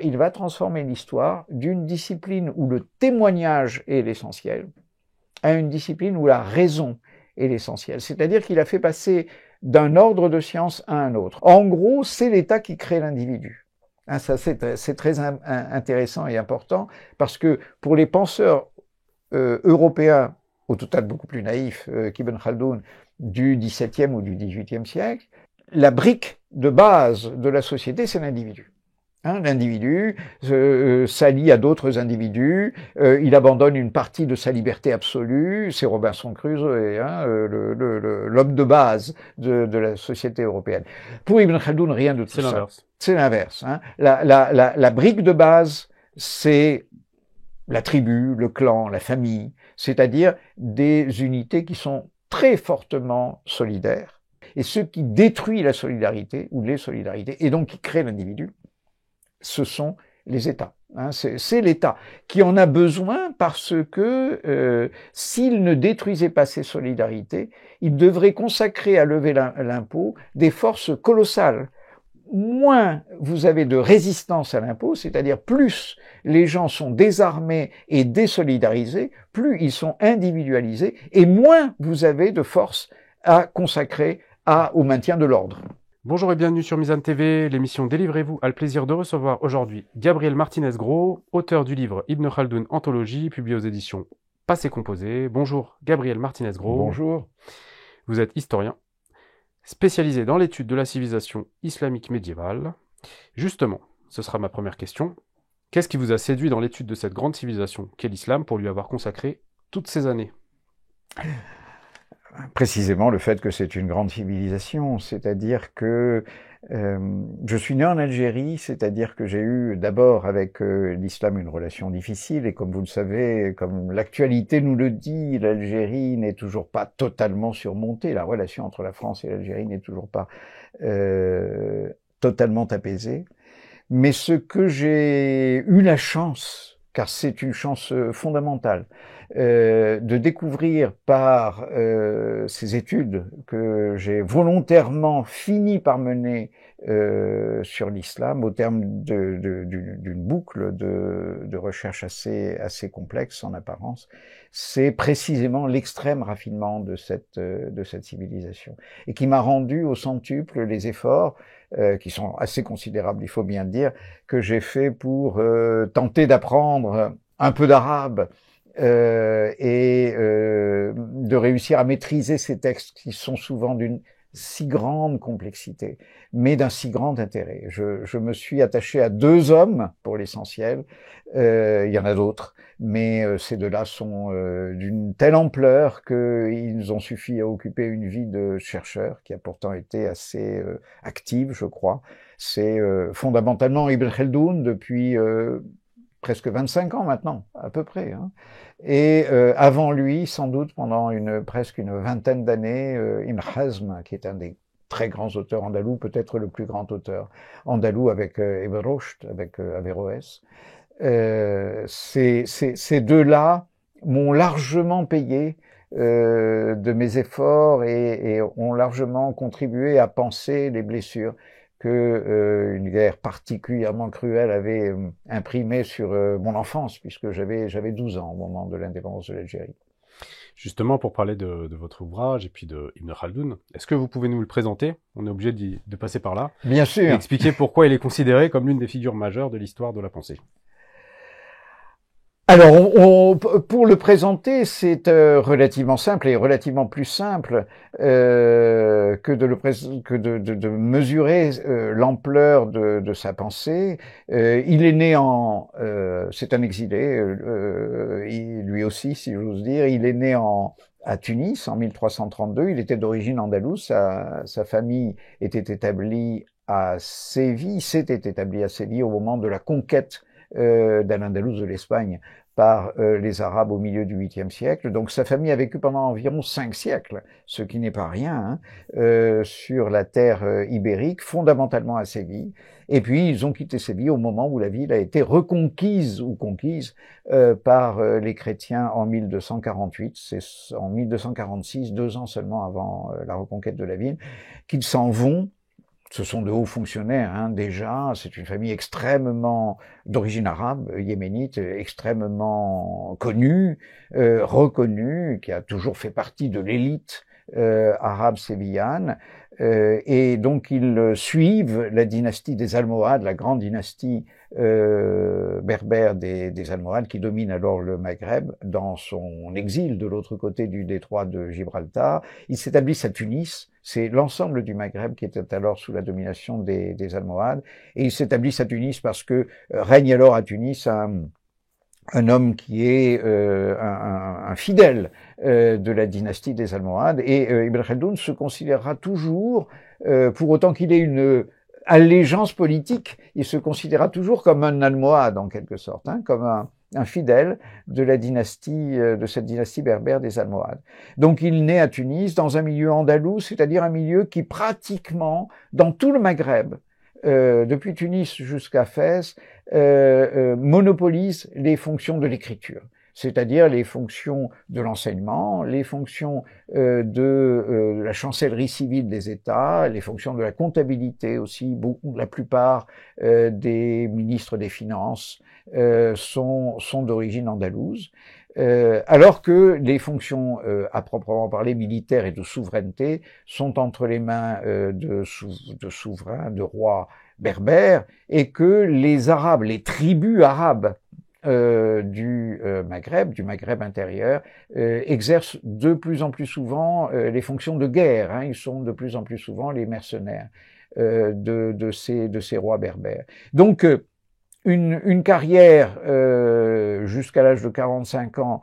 Il va transformer l'histoire d'une discipline où le témoignage est l'essentiel à une discipline où la raison est l'essentiel. C'est-à-dire qu'il a fait passer d'un ordre de science à un autre. En gros, c'est l'État qui crée l'individu. Hein, ça, c'est très intéressant et important parce que pour les penseurs européens, au total beaucoup plus naïfs qu'Ibn Khaldoun, du XVIIe ou du XVIIIe siècle, la brique de base de la société, c'est l'individu. Hein, l'individu s'allie à d'autres individus, il abandonne une partie de sa liberté absolue, c'est Robinson Crusoe, hein, l'homme de base de la société européenne. Pour Ibn Khaldoun, rien de tout ça. C'est l'inverse. Hein. La brique de base, c'est la tribu, le clan, la famille, c'est-à-dire des unités qui sont très fortement solidaires. Et ce qui détruit la solidarité, ou les solidarités, et donc qui crée l'individu, ce sont les États. Hein, c'est l'État qui en a besoin parce que s'il ne détruisait pas ces solidarités, il devrait consacrer à lever l'impôt des forces colossales. Moins vous avez de résistance à l'impôt, c'est-à-dire plus les gens sont désarmés et désolidarisés, plus ils sont individualisés, et moins vous avez de force à consacrer au maintien de l'ordre. Bonjour et bienvenue sur Mizan TV, l'émission Délivrez-vous a le plaisir de recevoir aujourd'hui Gabriel Martinez-Gros, auteur du livre Ibn Khaldoun Anthologie, publié aux éditions Passé Composé. Bonjour Gabriel Martinez-Gros. Bonjour. Vous êtes historien, spécialisé dans l'étude de la civilisation islamique médiévale. Justement, ce sera ma première question. Qu'est-ce qui vous a séduit dans l'étude de cette grande civilisation qu'est l'islam pour lui avoir consacré toutes ces années ? Précisément le fait que c'est une grande civilisation, c'est-à-dire que je suis né en Algérie, c'est-à-dire que j'ai eu d'abord avec l'islam une relation difficile, et comme vous le savez, comme l'actualité nous le dit, l'Algérie n'est toujours pas totalement surmontée, la relation entre la France et l'Algérie n'est toujours pas totalement apaisée. Mais ce que j'ai eu la chance, car c'est une chance fondamentale, de découvrir par ces études que j'ai volontairement fini par mener sur l'islam, au terme d'une boucle de recherche assez complexe en apparence, c'est précisément l'extrême raffinement de cette civilisation, et qui m'a rendu au centuple les efforts qui sont assez considérables, il faut bien le dire, que j'ai fait pour tenter d'apprendre un peu d'arabe et de réussir à maîtriser ces textes qui sont souvent d'une si grande complexité, mais d'un si grand intérêt. Je me suis attaché à 2 hommes, pour l'essentiel. Il y en a d'autres, mais ces 2-là sont d'une telle ampleur qu'ils ont suffi à occuper une vie de chercheur, qui a pourtant été assez active, je crois. C'est fondamentalement Ibn Khaldoun depuis presque 25 ans maintenant, à peu près. Hein. Et avant lui, sans doute pendant presque une vingtaine d'années, Ibn Hazm, qui est un des très grands auteurs andalous, peut-être le plus grand auteur andalou avec Ibn Rushd, avec Averroès. Ces 2-là m'ont largement payé de mes efforts et ont largement contribué à penser les blessures que une guerre particulièrement cruelle avait imprimé sur mon enfance, puisque j'avais 12 ans au moment de l'indépendance de l'Algérie. Justement, pour parler de votre ouvrage et puis de Ibn Khaldoun, est-ce que vous pouvez nous le présenter ? On est obligé de passer par là. Bien sûr. Et expliquer pourquoi il est considéré comme l'une des figures majeures de l'histoire de la pensée. Alors, pour le présenter, c'est relativement simple, et relativement plus simple que de mesurer l'ampleur de sa pensée. Il est né c'est un exilé, lui aussi, si j'ose dire. Il est né à Tunis en 1332. Il était d'origine andalouse. Sa famille était établie à Séville, s'était établie à Séville au moment de la conquête d'Al-Andalus, de l'Espagne, par les Arabes au milieu du 8e siècle. Donc sa famille a vécu pendant environ 5 siècles, ce qui n'est pas rien, hein, sur la terre ibérique, fondamentalement à Séville. Et puis ils ont quitté Séville au moment où la ville a été reconquise ou conquise par les chrétiens en 1248. C'est en 1246, 2 ans seulement avant la reconquête de la ville, qu'ils s'en vont Ce sont de hauts fonctionnaires, hein, déjà. C'est une famille extrêmement d'origine arabe, yéménite, extrêmement connue, reconnue, qui a toujours fait partie de l'élite arabe sévillane. Et donc ils suivent la dynastie des Almohades, la grande dynastie berbère des Almohades, qui domine alors le Maghreb dans son exil de l'autre côté du détroit de Gibraltar. Ils s'établissent à Tunis. C'est l'ensemble du Maghreb qui était alors sous la domination des Almohades. Et ils s'établissent à Tunis parce que règne alors à Tunis un homme qui est un fidèle de la dynastie des Almohades. Et Ibn Khaldoun se considérera toujours, pour autant qu'il ait une allégeance politique, il se considérera toujours comme un Almohade en quelque sorte, hein, comme un fidèle de la dynastie, de cette dynastie berbère des Almohades. Donc il naît à Tunis dans un milieu andalou, c'est-à-dire un milieu qui pratiquement, dans tout le Maghreb, depuis Tunis jusqu'à Fès, monopolise les fonctions de l'écriture, c'est-à-dire les fonctions de l'enseignement, les fonctions de la chancellerie civile des États, les fonctions de la comptabilité aussi. La plupart des ministres des Finances sont d'origine andalouse. Alors que les fonctions à proprement parler militaires et de souveraineté sont entre les mains de souverains, de rois berbères, et que les Arabes, les tribus arabes du Maghreb intérieur, exercent de plus en plus souvent les fonctions de guerre, hein. Ils sont de plus en plus souvent les mercenaires de ces rois berbères. Donc une carrière jusqu'à l'âge de 45 ans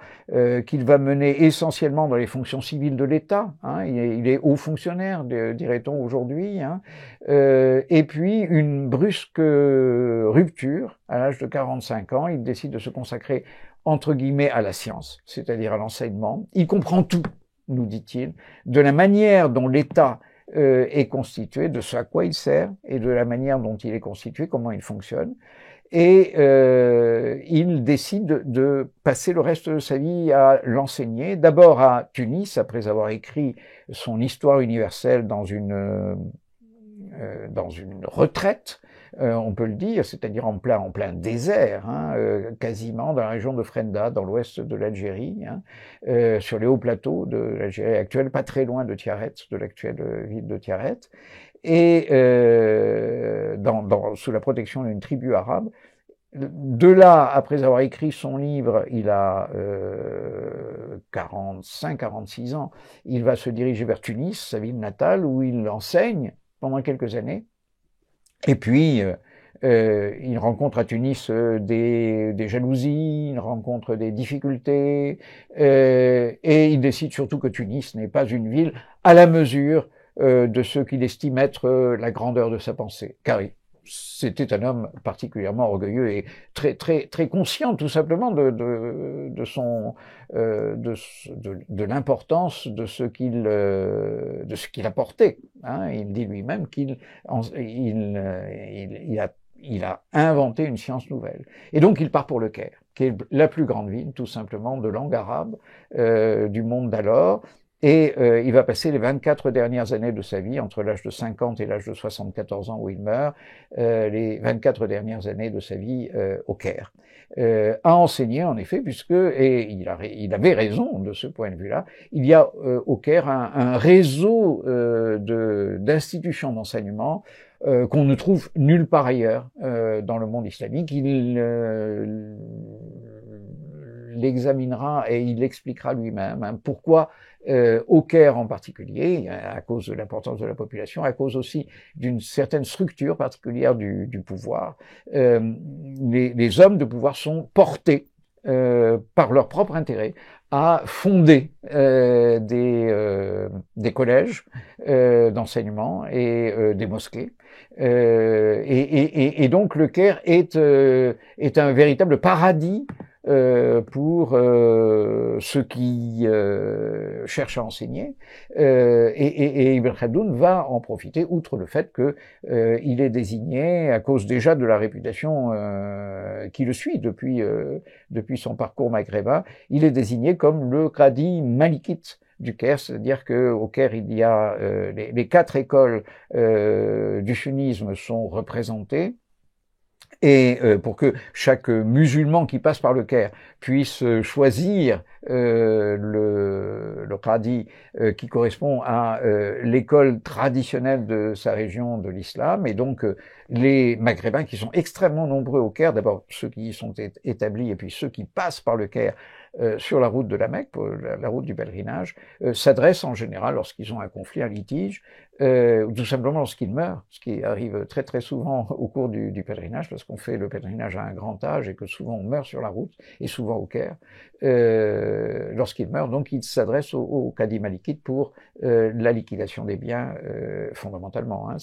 qu'il va mener essentiellement dans les fonctions civiles de l'État, hein, il est haut fonctionnaire, dirait-on aujourd'hui, hein, et puis une brusque rupture à l'âge de 45 ans, il décide de se consacrer entre guillemets à la science, c'est-à-dire à l'enseignement. Il comprend tout, nous dit-il, de la manière dont l'État est constitué, de ce à quoi il sert et de la manière dont il est constitué, comment il fonctionne. Et il décide de passer le reste de sa vie à l'enseigner, d'abord à Tunis, après avoir écrit son histoire universelle dans une retraite, on peut le dire, c'est-à-dire en plein désert, hein, quasiment dans la région de Frenda, dans l'ouest de l'Algérie, hein, sur les hauts plateaux de l'Algérie actuelle, pas très loin de Tiaret, de l'actuelle ville de Tiaret, et sous la protection d'une tribu arabe. De là, après avoir écrit son livre, il a 45-46 ans, il va se diriger vers Tunis, sa ville natale, où il enseigne pendant quelques années. Et puis, il rencontre à Tunis des jalousies, il rencontre des difficultés, et il décide surtout que Tunis n'est pas une ville à la mesure de ce qu'il estime être la grandeur de sa pensée. Car c'était un homme particulièrement orgueilleux et très conscient, tout simplement, de l'importance de ce qu'il apportait. Hein. Il dit lui-même qu'il a inventé une science nouvelle. Et donc il part pour le Caire, qui est la plus grande ville, tout simplement, de langue arabe du monde d'alors. Et il va passer les 24 dernières années de sa vie, entre l'âge de 50 et l'âge de 74 ans où il meurt, les 24 dernières années de sa vie au Caire. À enseigner, en effet, et il avait raison de ce point de vue-là, il y a au Caire un réseau d'institutions d'enseignement qu'on ne trouve nulle part ailleurs dans le monde islamique. Il l'examinera et il l'expliquera lui-même, hein, pourquoi au Caire en particulier, à cause de l'importance de la population, à cause aussi d'une certaine structure particulière du pouvoir, les hommes de pouvoir sont portés par leur propre intérêt à fonder des collèges d'enseignement et des mosquées. Et donc le Caire est un véritable paradis pour ceux qui cherchent à enseigner, et Ibn Khaldoun va en profiter, outre le fait que il est désigné, à cause déjà de la réputation qui le suit depuis son parcours maghrébin, il est désigné comme le qadi malikite du Caire, c'est-à-dire qu'au Caire, il y a les 4 écoles du sunnisme sont représentées. Et pour que chaque musulman qui passe par le Caire puisse choisir le qadi qui correspond à l'école traditionnelle de sa région de l'islam. Et donc les Maghrébins qui sont extrêmement nombreux au Caire, d'abord ceux qui y sont établis et puis ceux qui passent par le Caire sur la route de la Mecque, la route du pèlerinage, s'adressent en général lorsqu'ils ont un conflit, un litige, ou tout simplement lorsqu'ils meurent, ce qui arrive très très souvent au cours du pèlerinage, parce qu'on fait le pèlerinage à un grand âge et que souvent on meurt sur la route, et souvent au Caire, lorsqu'ils meurent, donc ils s'adressent au Qadi malikite pour la liquidation des biens, fondamentalement. Hein,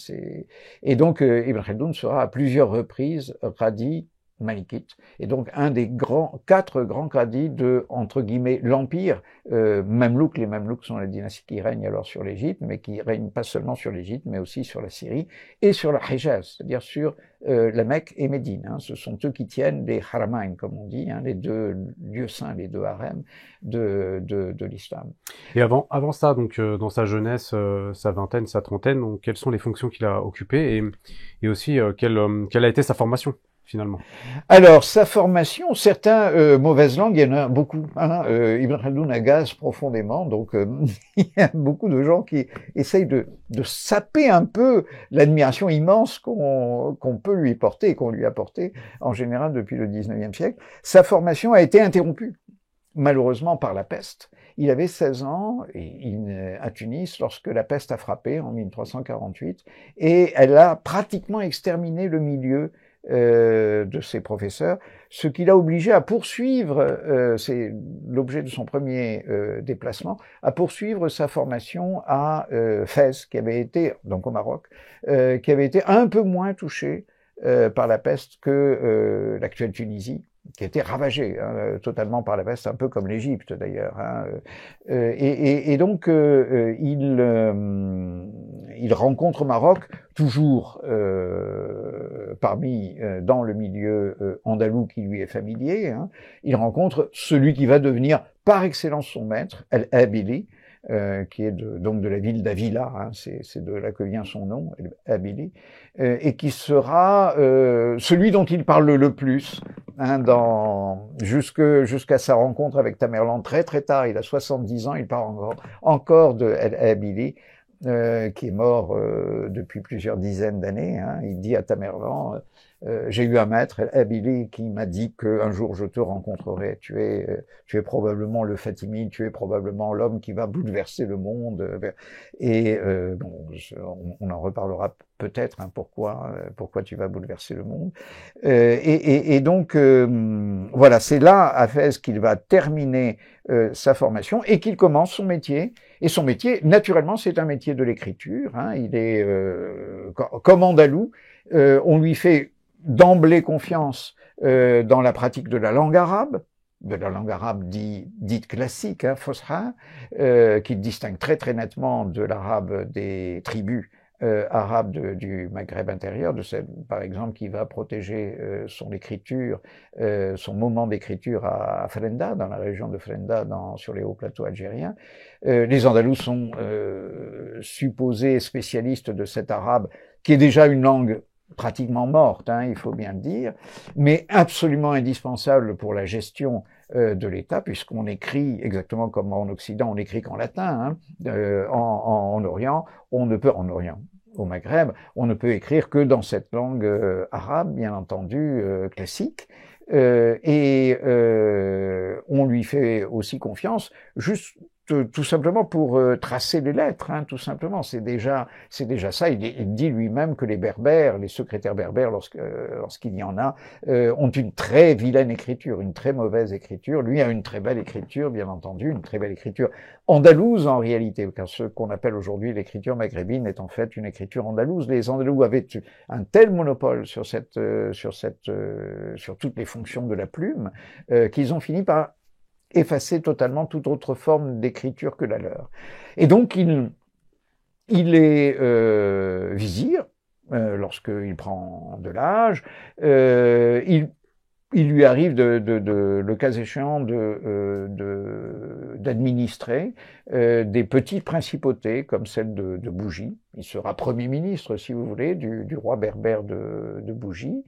et donc Ibn Khaldoun sera à plusieurs reprises Qadi malikite, et donc un des 4 grands qadis de, entre guillemets, l'empire Mamelouk. Les Mamelouks sont la dynastie qui règne alors sur l'Égypte, mais qui règne pas seulement sur l'Égypte, mais aussi sur la Syrie et sur la Hijaz, c'est-à-dire sur la Mecque et Médine. Hein. Ce sont eux qui tiennent les haramain, comme on dit, hein, les 2 lieux saints, les 2 harems de l'islam. Et avant ça, donc dans sa jeunesse, sa vingtaine, sa trentaine, donc, quelles sont les fonctions qu'il a occupées et aussi quelle a été sa formation finalement? Alors, sa formation, certains mauvaises langues, il y en a beaucoup. Hein, Ibn Khaldoun agace profondément, donc il y a beaucoup de gens qui essayent de saper un peu l'admiration immense qu'on peut lui porter et qu'on lui a portée en général depuis le 19e siècle. Sa formation a été interrompue, malheureusement, par la peste. Il avait 16 ans à Tunis lorsque la peste a frappé en 1348 et elle a pratiquement exterminé le milieu de ses professeurs, ce qui l'a obligé à poursuivre, c'est l'objet de son premier déplacement, à poursuivre sa formation à Fès, qui avait été, donc au Maroc, qui avait été un peu moins touché par la peste que l'actuelle Tunisie, qui a été ravagée totalement par la peste, un peu comme l'Égypte d'ailleurs. Hein. Et donc il rencontre au Maroc, toujours dans le milieu andalou qui lui est familier, hein, il rencontre celui qui va devenir par excellence son maître, Al-Abili, qui est donc de la ville d'Avila, hein, c'est de là que vient son nom, Abili, et qui sera celui dont il parle le plus, hein, jusqu'à sa rencontre avec Tamerlan très très tard. Il a 70 ans, il parle encore de Abili, qui est mort depuis plusieurs dizaines d'années. Hein. Il dit à Tamerlan, j'ai eu un maître, Abili, qui m'a dit qu'un jour je te rencontrerai. Tu es probablement le Fatimide, tu es probablement l'homme qui va bouleverser le monde. Et bon, on en reparlera peut-être, hein, pourquoi tu vas bouleverser le monde. Et donc, voilà, c'est là, à Fès, qu'il va terminer sa formation et qu'il commence son métier. Et son métier, naturellement, c'est un métier de l'écriture. Hein. Il est comme andalou. On lui fait d'emblée confiance dans la pratique de la langue arabe dite classique, hein, Fosha, qui distingue très très nettement de l'arabe des tribus arabe du Maghreb intérieur, de celle, par exemple, qui va protéger son écriture, son moment d'écriture à Frenda, dans la région de Frenda, sur les hauts plateaux algériens. Les Andalous sont supposés spécialistes de cet arabe, qui est déjà une langue pratiquement morte, hein, il faut bien le dire, mais absolument indispensable pour la gestion de l'État, puisqu'on écrit exactement comme en Occident, on écrit qu'en latin, hein, en Orient, au Maghreb, on ne peut écrire que dans cette langue arabe, bien entendu, classique, et on lui fait aussi confiance, juste tout simplement pour tracer les lettres, hein, tout simplement. C'est déjà ça. Il dit lui-même que les Berbères, les secrétaires berbères, lorsqu'il y en a, ont une très vilaine écriture, une très mauvaise écriture. Lui a une très belle écriture, bien entendu, une très belle écriture andalouse en réalité, car ce qu'on appelle aujourd'hui l'écriture maghrébine est en fait une écriture andalouse. Les Andalous avaient un tel monopole sur toutes les fonctions de la plume qu'ils ont fini par effacer totalement toute autre forme d'écriture que la leur. Et donc, il est vizir lorsqu'il prend de l'âge. Il il lui arrive le cas échéant d'administrer des petites principautés comme celle de Bougie. Il sera Premier ministre, si vous voulez, du roi berbère de Bougie.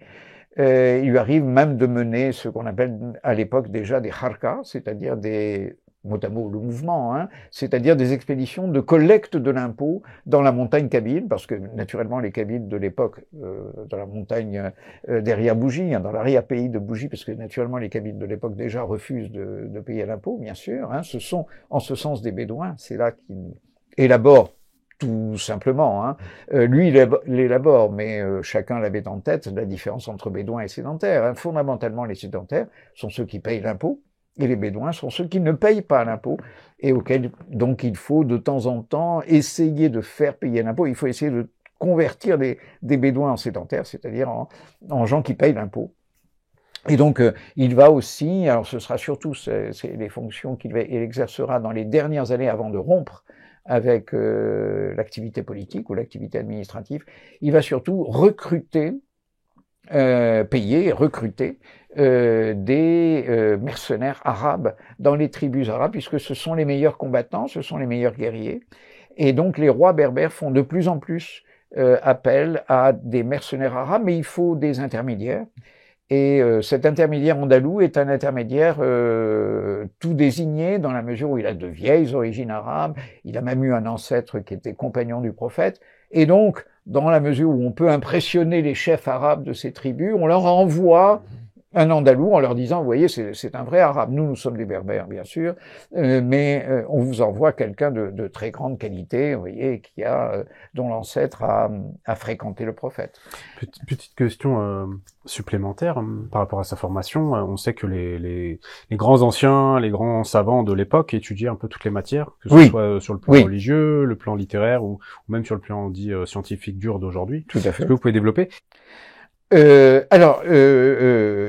Il lui arrive même de mener ce qu'on appelle à l'époque déjà des harkas, c'est-à-dire des mot à mot le mouvement, hein, c'est-à-dire des expéditions de collecte de l'impôt dans la montagne kabyle, parce que naturellement les Kabyles de l'époque, dans la montagne derrière Bougie, hein, dans l'arrière-pays de Bougie, parce que naturellement les Kabyles de l'époque déjà refusent de payer l'impôt, bien sûr, hein, ce sont en ce sens des Bédouins, c'est là qu'ils élaborent tout simplement. Hein. Lui, il l'élabore, mais chacun l'avait en tête, la différence entre Bédouins et sédentaires. Hein. Fondamentalement, les sédentaires sont ceux qui payent l'impôt, et les Bédouins sont ceux qui ne payent pas l'impôt, et auxquels donc il faut de temps en temps essayer de faire payer l'impôt. Il faut essayer de convertir des Bédouins en sédentaires, c'est-à-dire en gens qui payent l'impôt. Et donc, il va aussi, alors ce sera surtout les fonctions qu'il exercera dans les dernières années avant de rompre avec l'activité politique ou l'activité administrative, il va surtout recruter, recruter des mercenaires arabes dans les tribus arabes, puisque ce sont les meilleurs combattants, ce sont les meilleurs guerriers. Et donc les rois berbères font de plus en plus appel à des mercenaires arabes, mais il faut des intermédiaires. Et cet intermédiaire andalou est un intermédiaire tout désigné dans la mesure où il a de vieilles origines arabes, il a même eu un ancêtre qui était compagnon du prophète, et donc dans la mesure où on peut impressionner les chefs arabes de ces tribus, on leur envoie un Andalou en leur disant, vous voyez, c'est un vrai arabe. Nous sommes des berbères, bien sûr, mais on vous envoie quelqu'un de très grande qualité, vous voyez, dont l'ancêtre a fréquenté le prophète. Petite question supplémentaire par rapport à sa formation. On sait que les grands anciens, les grands savants de l'époque étudiaient un peu toutes les matières, que ce soit sur le plan religieux, le plan littéraire ou même sur le plan dit scientifique dur d'aujourd'hui. Tout à fait. Est-ce que vous pouvez développer?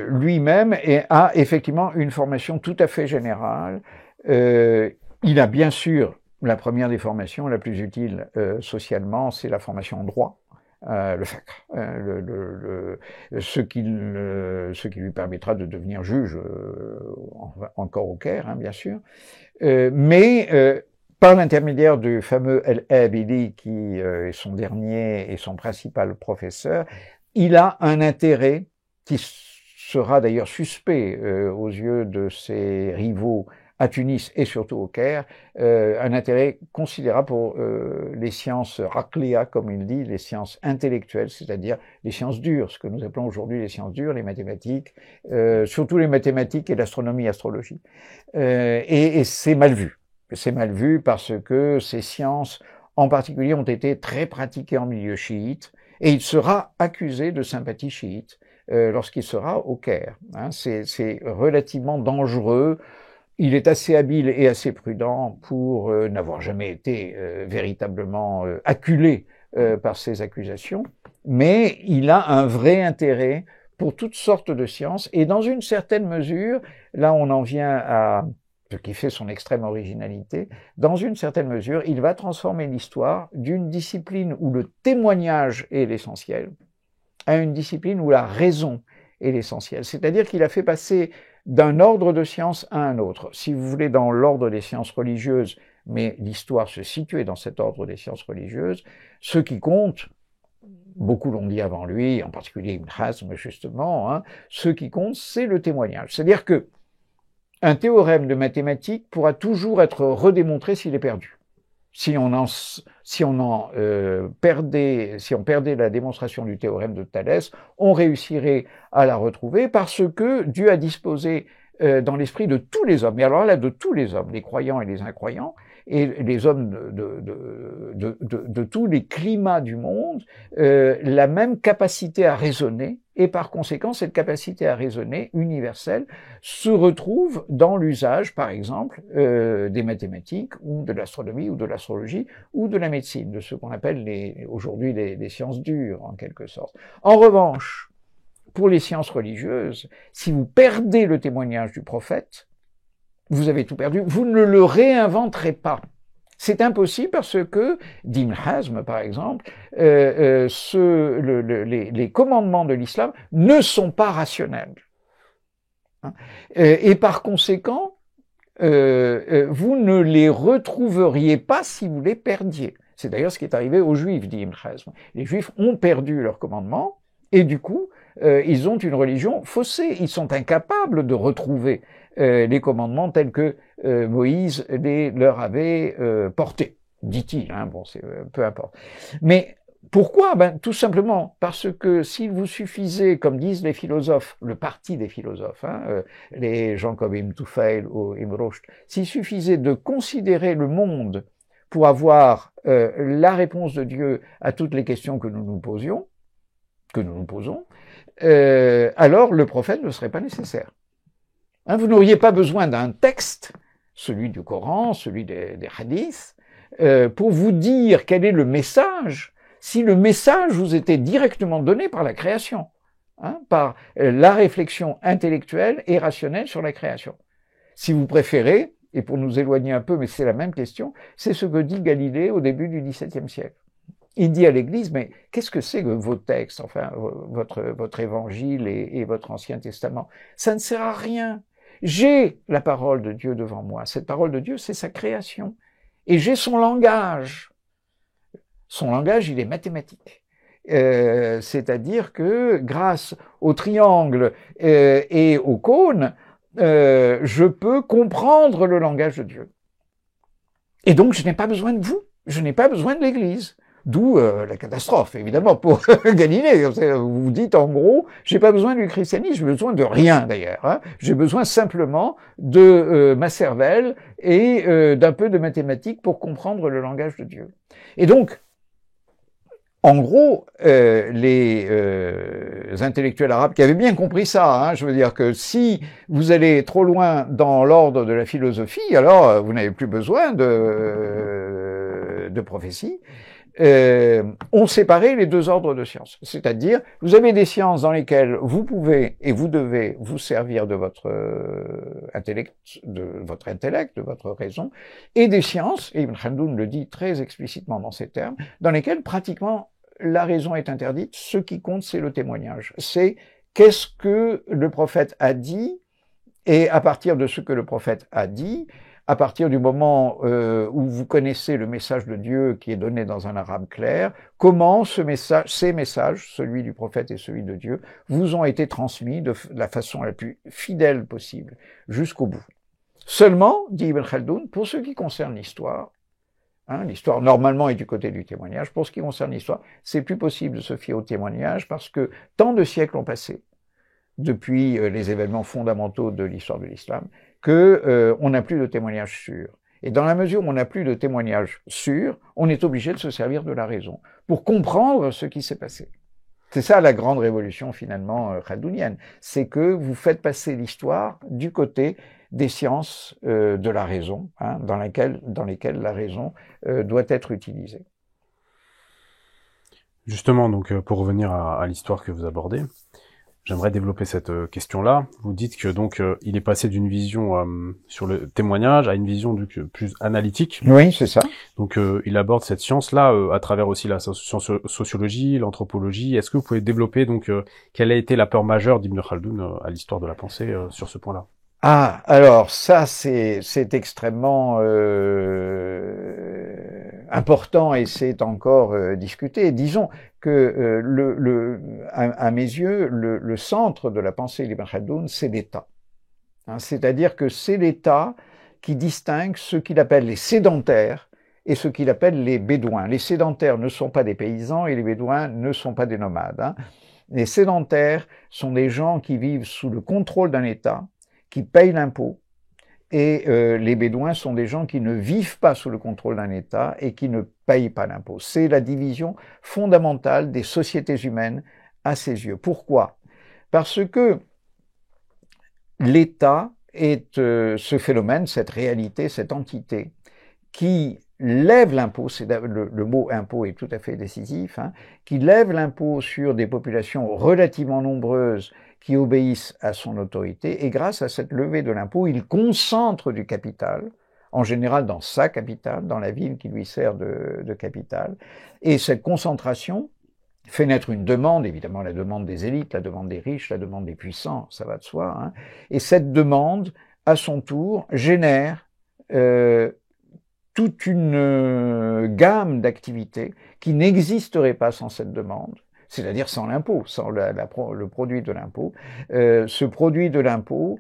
Lui-même a effectivement une formation tout à fait générale. Il a bien sûr la première des formations, la plus utile socialement, c'est la formation en droit, le fiqh, ce qui lui permettra de devenir juge encore au Caire, hein, bien sûr. Mais par l'intermédiaire du fameux El-Abidi, qui est son dernier et son principal professeur, il a un intérêt qui sera d'ailleurs suspect aux yeux de ses rivaux à Tunis et surtout au Caire, un intérêt considérable pour les sciences aqliya, comme il dit, les sciences intellectuelles, c'est-à-dire les sciences dures, ce que nous appelons aujourd'hui les sciences dures, les mathématiques, surtout les mathématiques et l'astronomie et l'astrologie. Et c'est mal vu. C'est mal vu parce que ces sciences, en particulier, ont été très pratiquées en milieu chiite, et il sera accusé de sympathie chiite lorsqu'il sera au Caire. Hein. C'est relativement dangereux. Il est assez habile et assez prudent pour n'avoir jamais été véritablement acculé par ces accusations, mais il a un vrai intérêt pour toutes sortes de sciences, et dans une certaine mesure, là on en vient à ce qui fait son extrême originalité, dans une certaine mesure, il va transformer l'histoire d'une discipline où le témoignage est l'essentiel à une discipline où la raison est l'essentiel. C'est-à-dire qu'il a fait passer d'un ordre de sciences à un autre. Si vous voulez, dans l'ordre des sciences religieuses, mais l'histoire se situait dans cet ordre des sciences religieuses, ce qui compte, beaucoup l'ont dit avant lui, en particulier Ibn Hazm justement, hein, ce qui compte, c'est le témoignage. C'est-à-dire que un théorème de mathématiques pourra toujours être redémontré s'il est perdu. Si on perdait la démonstration du théorème de Thalès, on réussirait à la retrouver parce que Dieu a disposé dans l'esprit de tous les hommes, et alors là de tous les hommes, les croyants et les incroyants, et les hommes de tous les climats du monde, la même capacité à raisonner, et par conséquent, cette capacité à raisonner universelle se retrouve dans l'usage, par exemple, des mathématiques, ou de l'astronomie, ou de l'astrologie, ou de la médecine, de ce qu'on appelle aujourd'hui les sciences dures, en quelque sorte. En revanche, pour les sciences religieuses, si vous perdez le témoignage du prophète, vous avez tout perdu, vous ne le réinventerez pas. C'est impossible parce que, d'Ibn Hazm par exemple, les commandements de l'islam ne sont pas rationnels. hein. Et par conséquent, vous ne les retrouveriez pas si vous les perdiez. C'est d'ailleurs ce qui est arrivé aux Juifs, dit Ibn Hazm. Les Juifs ont perdu leur commandement, et du coup, ils ont une religion faussée. Ils sont incapables de retrouver les commandements tels que Moïse leur avait portés, dit-il. Hein, bon, c'est peu importe. Mais pourquoi? Ben, tout simplement parce que s'il vous suffisait, comme disent les philosophes, le parti des philosophes, hein, les gens comme Ibn Tufail ou Ibn Rushd, s'il suffisait de considérer le monde pour avoir la réponse de Dieu à toutes les questions que nous nous posons, alors le prophète ne serait pas nécessaire. Hein, vous n'auriez pas besoin d'un texte, celui du Coran, celui des hadiths, pour vous dire quel est le message, si le message vous était directement donné par la création, hein, par la réflexion intellectuelle et rationnelle sur la création. Si vous préférez, et pour nous éloigner un peu, mais c'est la même question, c'est ce que dit Galilée au début du XVIIe siècle. Il dit à l'Église, mais qu'est-ce que c'est que vos textes, enfin votre évangile et votre Ancien Testament? Ça ne sert à rien. J'ai la parole de Dieu devant moi. Cette parole de Dieu, c'est sa création. Et j'ai son langage. Son langage, il est mathématique. C'est-à-dire que grâce au triangle et au cône, je peux comprendre le langage de Dieu. Et donc, je n'ai pas besoin de vous. Je n'ai pas besoin de l'Église. D'où la catastrophe, évidemment, pour Galilée. Vous vous dites, en gros, j'ai pas besoin du christianisme, j'ai besoin de rien, d'ailleurs. Hein. J'ai besoin simplement de ma cervelle et d'un peu de mathématiques pour comprendre le langage de Dieu. Et donc, en gros, les intellectuels arabes qui avaient bien compris ça, hein, je veux dire que si vous allez trop loin dans l'ordre de la philosophie, alors vous n'avez plus besoin de prophétie. Ont séparé les deux ordres de sciences. C'est-à-dire, vous avez des sciences dans lesquelles vous pouvez et vous devez vous servir de votre intellect, de votre raison, et des sciences, et Ibn Khaldoun le dit très explicitement dans ces termes, dans lesquelles pratiquement la raison est interdite. Ce qui compte, c'est le témoignage. C'est qu'est-ce que le prophète a dit, et à partir de ce que le prophète a dit, à partir du moment où vous connaissez le message de Dieu qui est donné dans un arabe clair, comment ces messages, celui du prophète et celui de Dieu, vous ont été transmis de la façon la plus fidèle possible, jusqu'au bout. Seulement, dit Ibn Khaldoun, pour ce qui concerne l'histoire, hein, l'histoire normalement est du côté du témoignage, pour ce qui concerne l'histoire, c'est plus possible de se fier au témoignage parce que tant de siècles ont passé depuis les événements fondamentaux de l'histoire de l'islam, que on n'a plus de témoignages sûrs. Et dans la mesure où on n'a plus de témoignages sûrs, on est obligé de se servir de la raison pour comprendre ce qui s'est passé. C'est ça la grande révolution finalement khaldounienne, c'est que vous faites passer l'histoire du côté des sciences de la raison, hein, dans lesquelles la raison doit être utilisée. Justement, donc pour revenir à l'histoire que vous abordez, j'aimerais développer cette question-là. Vous dites que donc il est passé d'une vision sur le témoignage à une vision plus analytique. Oui, c'est ça. Donc il aborde cette science-là à travers aussi la sociologie, l'anthropologie. Est-ce que vous pouvez développer donc quelle a été l'apport majeur d'Ibn Khaldoun à l'histoire de la pensée sur ce point-là? Ah, alors ça c'est extrêmement important et c'est encore discuté. Disons que à mes yeux, le centre de la pensée d'Ibn Khaldoun, c'est l'État. Hein, c'est-à-dire que c'est l'État qui distingue ce qu'il appelle les sédentaires et ce qu'il appelle les bédouins. Les sédentaires ne sont pas des paysans et les bédouins ne sont pas des nomades. Hein. Les sédentaires sont des gens qui vivent sous le contrôle d'un État, qui payent l'impôt, et les bédouins sont des gens qui ne vivent pas sous le contrôle d'un État et qui ne payent pas l'impôt. C'est la division fondamentale des sociétés humaines à ses yeux. Pourquoi? Parce que l'État est ce phénomène, cette réalité, cette entité qui lève l'impôt, le mot impôt est tout à fait décisif, hein, qui lève l'impôt sur des populations relativement nombreuses qui obéissent à son autorité, et grâce à cette levée de l'impôt, il concentre du capital, en général dans sa capitale, dans la ville qui lui sert de capitale, et cette concentration fait naître une demande, évidemment la demande des élites, la demande des riches, la demande des puissants, ça va de soi, hein. Et cette demande, à son tour, génère toute une gamme d'activités qui n'existeraient pas sans cette demande, c'est-à-dire sans l'impôt, sans le produit de l'impôt. Ce produit de l'impôt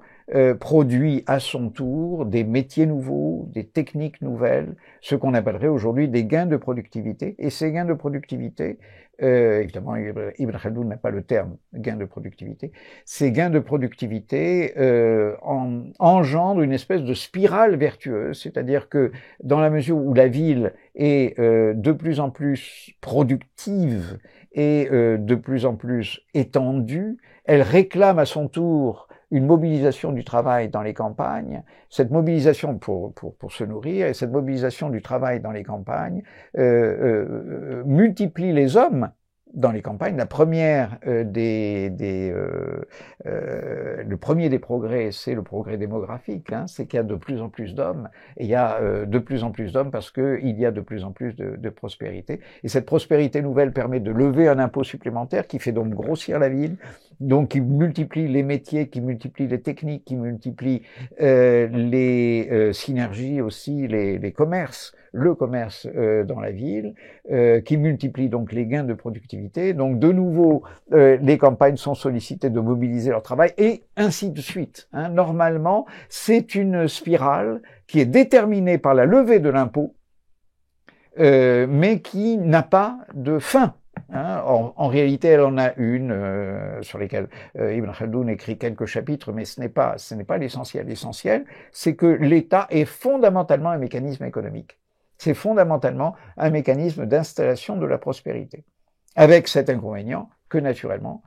produit à son tour des métiers nouveaux, des techniques nouvelles, ce qu'on appellerait aujourd'hui des gains de productivité. Et ces gains de productivité, évidemment, Ibn Khaldoun n'a pas le terme gain de productivité, ces gains de productivité engendrent une espèce de spirale vertueuse, c'est-à-dire que dans la mesure où la ville est de plus en plus productive et de plus en plus étendue, elle réclame à son tour une mobilisation du travail dans les campagnes, cette mobilisation pour se nourrir, et cette mobilisation du travail dans les campagnes multiplie les hommes dans les campagnes. La première le premier des progrès, c'est le progrès démographique, hein, c'est qu'il y a de plus en plus d'hommes, et il y a de plus en plus d'hommes parce qu'il y a de plus en plus de prospérité. Et cette prospérité nouvelle permet de lever un impôt supplémentaire qui fait donc grossir la ville, donc qui multiplie les métiers, qui multiplie les techniques, qui multiplie les synergies aussi, les commerces, le commerce dans la ville, qui multiplie donc les gains de productivité. Donc de nouveau, les campagnes sont sollicitées de mobiliser leur travail et ainsi de suite, hein. Normalement, c'est une spirale qui est déterminée par la levée de l'impôt, mais qui n'a pas de fin. Hein, en réalité, elle en a une sur lesquelles Ibn Khaldoun écrit quelques chapitres, mais ce n'est pas l'essentiel. L'essentiel, c'est que l'État est fondamentalement un mécanisme économique. C'est fondamentalement un mécanisme d'installation de la prospérité. Avec cet inconvénient que, naturellement,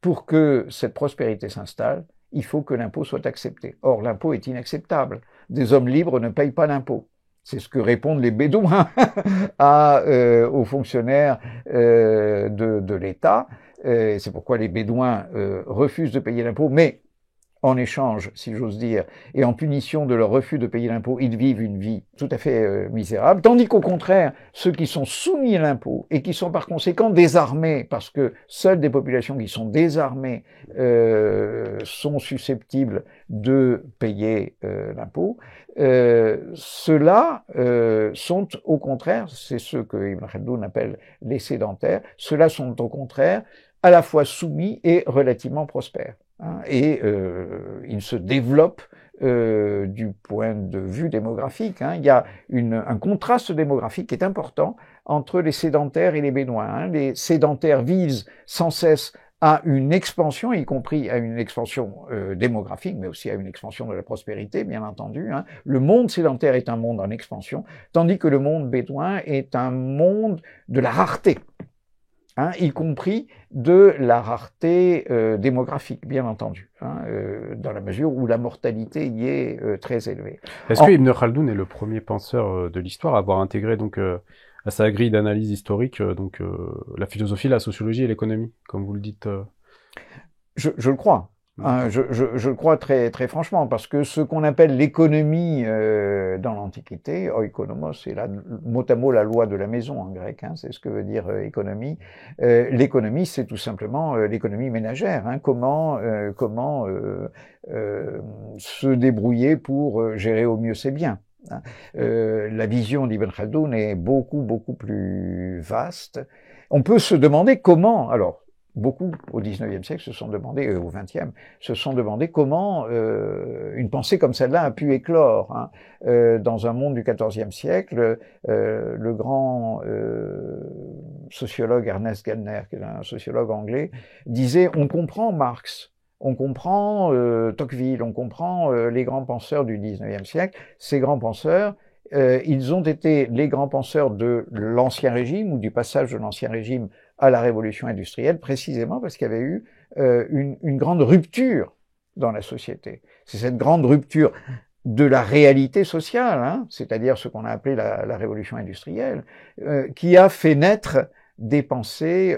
pour que cette prospérité s'installe, il faut que l'impôt soit accepté. Or, l'impôt est inacceptable. Des hommes libres ne payent pas l'impôt. C'est ce que répondent les Bédouins aux fonctionnaires de l'État. C'est pourquoi les Bédouins refusent de payer l'impôt, mais en échange, si j'ose dire, et en punition de leur refus de payer l'impôt, ils vivent une vie tout à fait misérable, tandis qu'au contraire, ceux qui sont soumis à l'impôt et qui sont par conséquent désarmés, parce que seules des populations qui sont désarmées sont susceptibles de payer l'impôt, ceux-là sont au contraire, c'est ce que Ibn Khaldoun appelle les sédentaires, ceux-là sont au contraire à la fois soumis et relativement prospères. Et il se développe du point de vue démographique. Hein. Il y a un contraste démographique qui est important entre les sédentaires et les bédouins. Hein. Les sédentaires visent sans cesse à une expansion, y compris à une expansion démographique, mais aussi à une expansion de la prospérité, bien entendu. Hein. Le monde sédentaire est un monde en expansion, tandis que le monde bédouin est un monde de la rareté. Hein, y compris de la rareté démographique, bien entendu, hein, dans la mesure où la mortalité y est très élevée. Est-ce que Ibn Khaldoun est le premier penseur de l'histoire à avoir intégré donc à sa grille d'analyse historique la philosophie, la sociologie et l'économie, comme vous le dites Je le crois. Hein, je le crois très, très franchement, parce que ce qu'on appelle l'économie dans l'Antiquité, oikonomos, c'est mot à mot la loi de la maison en grec, hein, c'est ce que veut dire économie. L'économie, c'est tout simplement l'économie ménagère. Hein, comment se débrouiller pour gérer au mieux ses biens. Hein. La vision d'Ibn Khaldoun est beaucoup plus vaste. On peut se demander comment, alors, beaucoup au XIXe siècle se sont demandé, au XXe, se sont demandé comment une pensée comme celle-là a pu éclore. Hein. Dans un monde du XIVe siècle, le grand sociologue Ernest Gellner, qui est un sociologue anglais, disait « on comprend Marx, on comprend Tocqueville, on comprend les grands penseurs du XIXe siècle. Ces grands penseurs, ils ont été les grands penseurs de l'Ancien Régime ou du passage de l'Ancien Régime à la révolution industrielle, précisément parce qu'il y avait eu une grande rupture dans la société. C'est cette grande rupture de la réalité sociale, hein, c'est-à-dire ce qu'on a appelé la révolution industrielle, qui a fait naître des pensées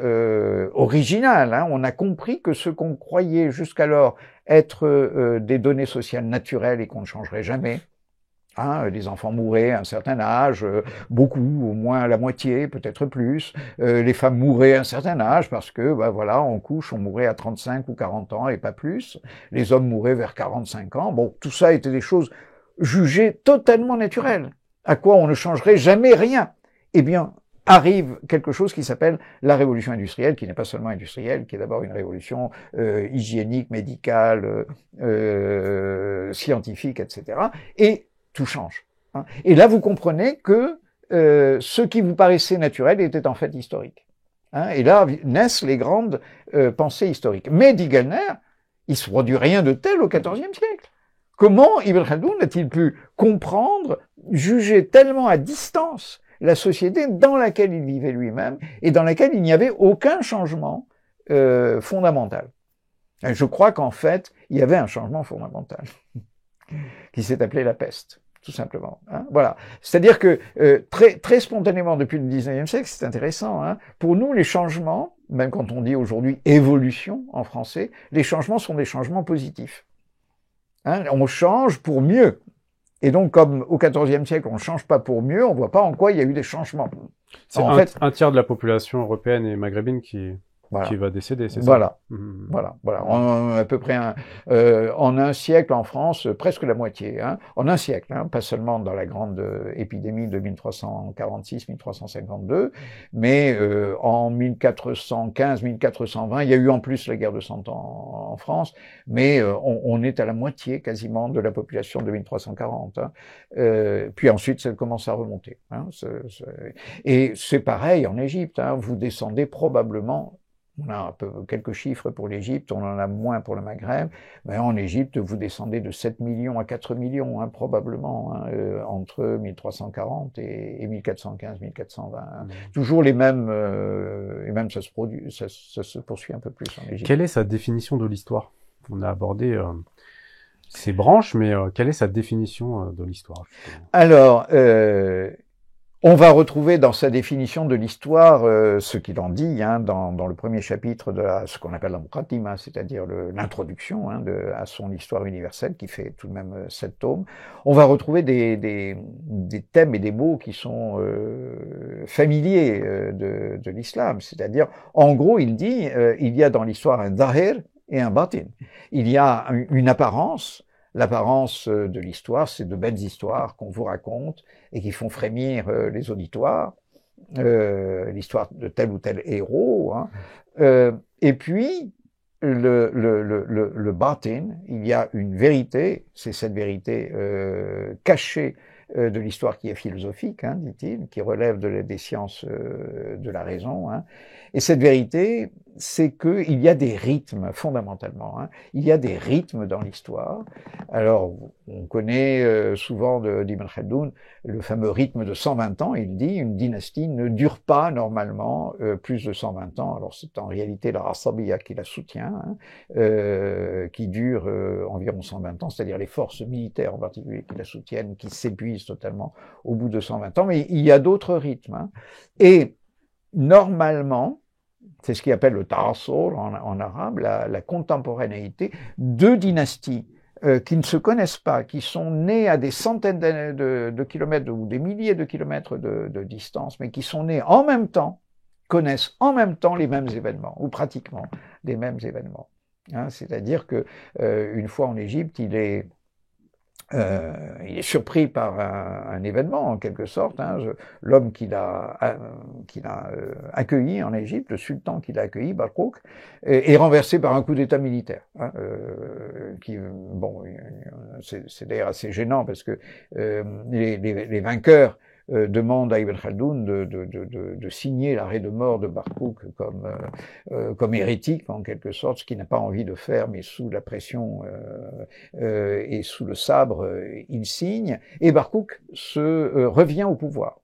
originales. Hein. On a compris que ce qu'on croyait jusqu'alors être des données sociales naturelles et qu'on ne changerait jamais, Hein, les enfants mouraient à un certain âge, beaucoup, au moins la moitié, peut-être plus. Les femmes mouraient à un certain âge parce que, bah voilà, on couche, on mourait à 35 ou 40 ans et pas plus. Les hommes mouraient vers 45 ans. Bon, tout ça étaient des choses jugées totalement naturelles, à quoi on ne changerait jamais rien. Eh bien, arrive quelque chose qui s'appelle la révolution industrielle, qui n'est pas seulement industrielle, qui est d'abord une révolution hygiénique, médicale, scientifique, etc. Et tout change. Hein. Et là, vous comprenez que ce qui vous paraissait naturel était en fait historique. Hein. Et là naissent les grandes pensées historiques. Mais, dit Gellner, il se produit rien de tel au XIVe siècle. Comment Ibn Khaldoun a-t-il pu comprendre, juger tellement à distance la société dans laquelle il vivait lui-même et dans laquelle il n'y avait aucun changement fondamental? Je crois qu'en fait, il y avait un changement fondamental qui s'est appelé la peste, tout simplement. Hein, voilà. C'est-à-dire que très spontanément, depuis le XIXe siècle, c'est intéressant. Hein, pour nous, les changements, même quand on dit aujourd'hui évolution en français, les changements sont des changements positifs. Hein, on change pour mieux. Et donc, comme au XIVe siècle, on ne change pas pour mieux, on ne voit pas en quoi il y a eu des changements. C'est en fait, un tiers de la population européenne et maghrébine qui va décéder, c'est ça? Voilà. À peu près en un siècle en France, presque la moitié. Hein, en un siècle, hein, pas seulement dans la grande épidémie de 1346-1352, mais en 1415-1420, il y a eu en plus la guerre de Cent Ans en France, mais on est à la moitié quasiment de la population de 1340. Hein, puis ensuite, ça commence à remonter. Hein, et c'est pareil en Égypte. Hein, vous descendez probablement. On a un peu quelques chiffres pour l'Égypte, on en a moins pour le Maghreb. Mais en Égypte, vous descendez de 7 millions à 4 millions, hein, probablement, hein, entre 1340 et 1415-1420. Hein. Toujours les mêmes, et même ça se poursuit un peu plus en Égypte. Quelle est sa définition de l'histoire? On a abordé ces branches, mais quelle est sa définition de l'histoire? Alors, on va retrouver dans sa définition de l'histoire ce qu'il en dit hein, dans le premier chapitre de ce qu'on appelle la Muqaddima, c'est-à-dire l'introduction hein, à son histoire universelle, qui fait tout de même 7 tomes. On va retrouver des thèmes et des mots qui sont familiers de l'islam, c'est-à-dire, en gros, il dit, il y a dans l'histoire un zahir et un batin. Il y a une apparence. L'apparence de l'histoire, c'est de belles histoires qu'on vous raconte et qui font frémir les auditoires, l'histoire de tel ou tel héros. Hein. Et puis, le batin, il y a une vérité, c'est cette vérité cachée de l'histoire qui est philosophique, hein, dit-il, qui relève des sciences de la raison. Hein. Et cette vérité, c'est qu'il y a des rythmes, fondamentalement. Hein. Il y a des rythmes dans l'histoire. Alors, on connaît souvent d'Ibn Khaldoun le fameux rythme de 120 ans. Il dit une dynastie ne dure pas normalement plus de 120 ans. Alors, c'est en réalité la Asabiyya qui la soutient, hein, qui dure environ 120 ans, c'est-à-dire les forces militaires en particulier qui la soutiennent, qui s'épuisent totalement au bout de 120 ans. Mais il y a d'autres rythmes. Hein. Et normalement, c'est ce qu'il appelle le ta'assur en arabe, la contemporanéité, deux dynasties qui ne se connaissent pas, qui sont nées à des centaines de kilomètres ou des milliers de kilomètres de distance, mais qui sont nées en même temps, connaissent en même temps les mêmes événements, ou pratiquement les mêmes événements. Hein, c'est-à-dire que une fois en Égypte, il est surpris par un événement, en quelque sorte. Hein, l'homme qu'il a accueilli en Égypte, le sultan qu'il a accueilli, Barkouk, est renversé par un coup d'État militaire. Hein, c'est d'ailleurs assez gênant parce que les vainqueurs demande à Ibn Khaldoun de signer l'arrêt de mort de Barkouk comme hérétique en quelque sorte, ce qu'il n'a pas envie de faire, mais sous la pression et sous le sabre, il signe, et Barkouk revient au pouvoir.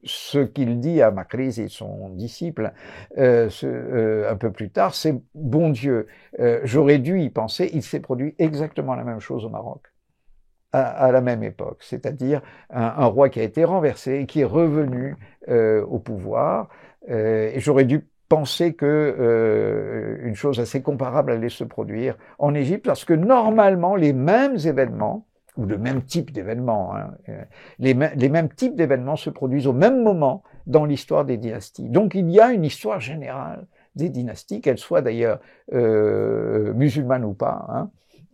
Ce qu'il dit à Makrizi, son disciple, un peu plus tard, c'est « Bon Dieu, j'aurais dû y penser, il s'est produit exactement la même chose au Maroc. » À la même époque, c'est-à-dire un roi qui a été renversé et qui est revenu au pouvoir. Et j'aurais dû pensé que une chose assez comparable allait se produire en Égypte, parce que normalement les mêmes événements, ou le même type d'événements, hein, les mêmes types d'événements se produisent au même moment dans l'histoire des dynasties. Donc il y a une histoire générale des dynasties, qu'elles soient d'ailleurs musulmanes ou pas, hein.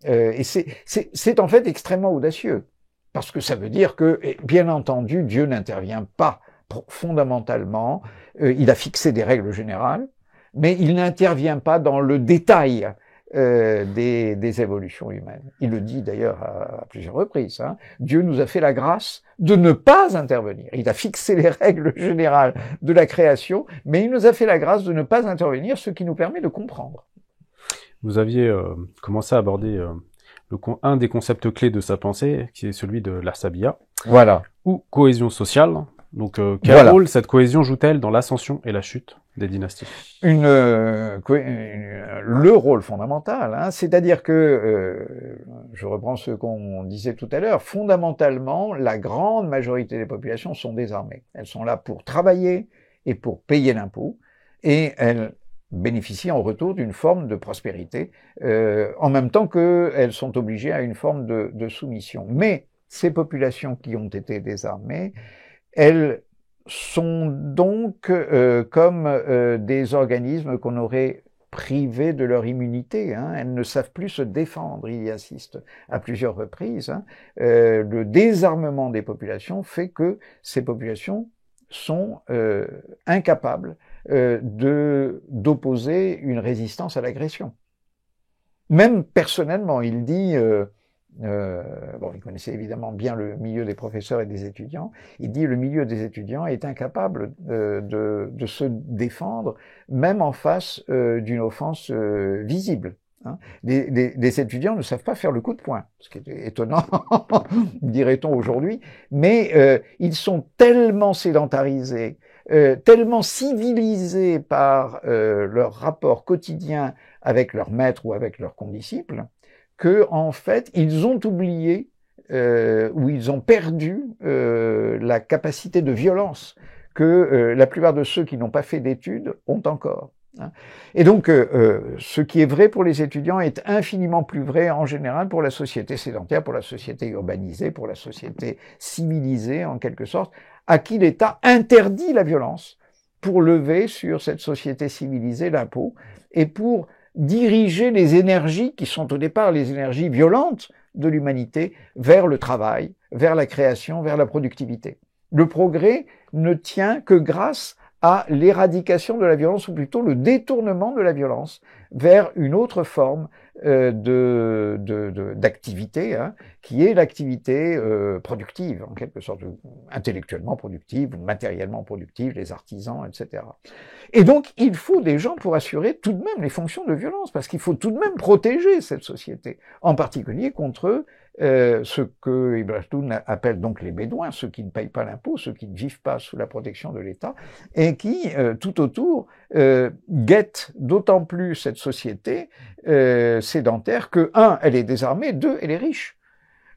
Et c'est en fait extrêmement audacieux, parce que ça veut dire que, bien entendu, Dieu n'intervient pas fondamentalement, il a fixé des règles générales, mais il n'intervient pas dans le détail des évolutions humaines. Il le dit d'ailleurs à plusieurs reprises, hein. Dieu nous a fait la grâce de ne pas intervenir. Il a fixé les règles générales de la création, mais il nous a fait la grâce de ne pas intervenir, ce qui nous permet de comprendre. Vous aviez commencé à aborder un des concepts clés de sa pensée, qui est celui de l'Asabiyya, voilà, ou cohésion sociale. Donc, quel rôle cette cohésion joue-t-elle dans l'ascension et la chute des dynasties? Le rôle fondamental, hein, c'est-à-dire que, je reprends ce qu'on disait tout à l'heure, fondamentalement, la grande majorité des populations sont désarmées. Elles sont là pour travailler et pour payer l'impôt, et elles bénéficient en retour d'une forme de prospérité, en même temps qu'elles sont obligées à une forme de soumission. Mais ces populations qui ont été désarmées, elles sont donc comme des organismes qu'on aurait privés de leur immunité, hein. Elles ne savent plus se défendre, il y insiste à plusieurs reprises, hein. Le désarmement des populations fait que ces populations sont incapables d'opposer une résistance à l'agression. Même personnellement, il dit, il connaissait évidemment bien le milieu des professeurs et des étudiants, il dit le milieu des étudiants est incapable de se défendre, même en face d'une offense visible. Hein. Les étudiants ne savent pas faire le coup de poing, ce qui est étonnant, dirait-on aujourd'hui, mais ils sont tellement sédentarisés, tellement civilisés par leur rapport quotidien avec leur maître ou avec leurs condisciples, que en fait ils ont oublié ou ils ont perdu la capacité de violence que la plupart de ceux qui n'ont pas fait d'études ont encore. Hein. Et donc, ce qui est vrai pour les étudiants est infiniment plus vrai en général pour la société sédentaire, pour la société urbanisée, pour la société civilisée en quelque sorte, à qui l'État interdit la violence pour lever sur cette société civilisée l'impôt et pour diriger les énergies qui sont au départ les énergies violentes de l'humanité vers le travail, vers la création, vers la productivité. Le progrès ne tient que grâce à l'éradication de la violence, ou plutôt le détournement de la violence vers une autre forme d'activité, hein, qui est l'activité productive, en quelque sorte, intellectuellement productive, matériellement productive, les artisans, etc. Et donc, il faut des gens pour assurer tout de même les fonctions de violence, parce qu'il faut tout de même protéger cette société, en particulier contre ce que Ibn Khaldoun appelle donc les bédouins, ceux qui ne payent pas l'impôt, ceux qui ne vivent pas sous la protection de l'État, et qui, tout autour, guettent d'autant plus cette société sédentaire que, un, elle est désarmée, deux, elle est riche.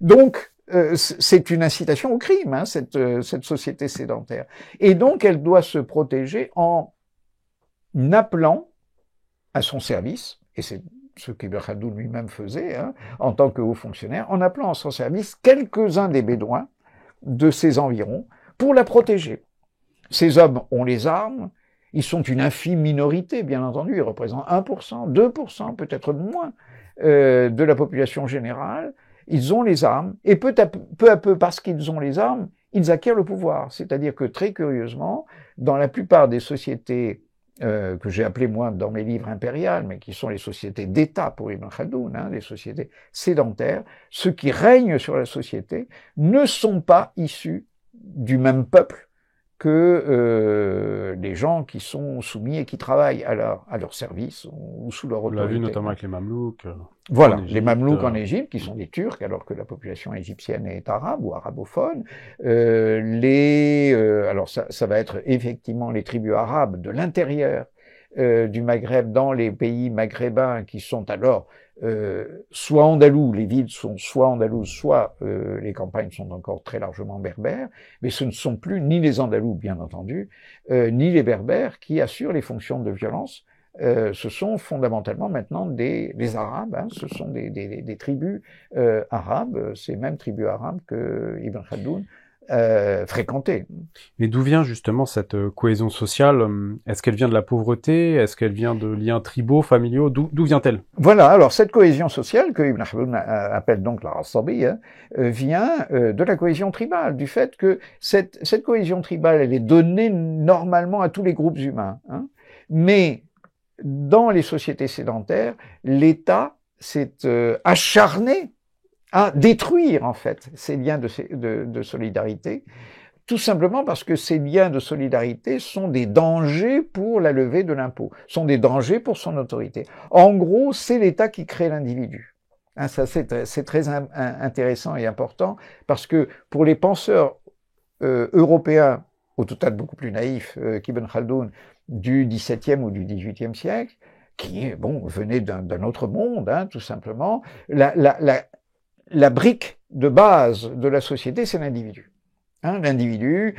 Donc, c'est une incitation au crime, hein, cette société sédentaire. Et donc, elle doit se protéger en appelant à son service, et c'est ce qu'Ibn Khaldoun lui-même faisait, hein, en tant que haut fonctionnaire, en appelant à son service quelques-uns des bédouins de ses environs pour la protéger. Ces hommes ont les armes, ils sont une infime minorité, bien entendu, ils représentent 1%, 2%, peut-être moins de la population générale, ils ont les armes, et peu à peu, parce qu'ils ont les armes, ils acquièrent le pouvoir. C'est-à-dire que, très curieusement, dans la plupart des sociétés que j'ai appelées, moi, dans mes livres impériales, mais qui sont les sociétés d'État pour Ibn Khaldoun, hein, les sociétés sédentaires, ceux qui règnent sur la société ne sont pas issus du même peuple que les gens qui sont soumis et qui travaillent à leur service ou sous leur autorité. On l'a vu notamment avec les Mamelouks. Voilà, les Mamelouks en Égypte, qui sont des Turcs, alors que la population égyptienne est arabe ou arabophone. Alors ça va être effectivement les tribus arabes de l'intérieur du Maghreb dans les pays maghrébins qui sont alors soit andalous, les villes sont soit andalouses, soit les campagnes sont encore très largement berbères, mais ce ne sont plus ni les andalous, bien entendu, ni les berbères qui assurent les fonctions de violence. Ce sont fondamentalement maintenant des Arabes, hein, ce sont des tribus arabes, ces mêmes tribus arabes que Ibn Khaldoun fréquentait. Mais d'où vient justement cette cohésion sociale? Est-ce qu'elle vient de la pauvreté? Est-ce qu'elle vient de liens tribaux, familiaux? D'où vient-elle? Voilà, alors cette cohésion sociale, que Ibn Khaldoun appelle donc la Asabiyya, vient de la cohésion tribale, du fait que cette cohésion tribale, elle est donnée normalement à tous les groupes humains, hein, mais dans les sociétés sédentaires, l'État s'est acharné à détruire en fait ces liens de solidarité, tout simplement parce que ces liens de solidarité sont des dangers pour la levée de l'impôt, sont des dangers pour son autorité. En gros, c'est l'État qui crée l'individu. Hein, ça c'est très intéressant et important parce que pour les penseurs européens, au total beaucoup plus naïfs qu'Ibn Khaldoun, du XVIIe ou du XVIIIe siècle, qui venait d'un autre monde, hein, tout simplement, la brique de base de la société, c'est l'individu. Hein, l'individu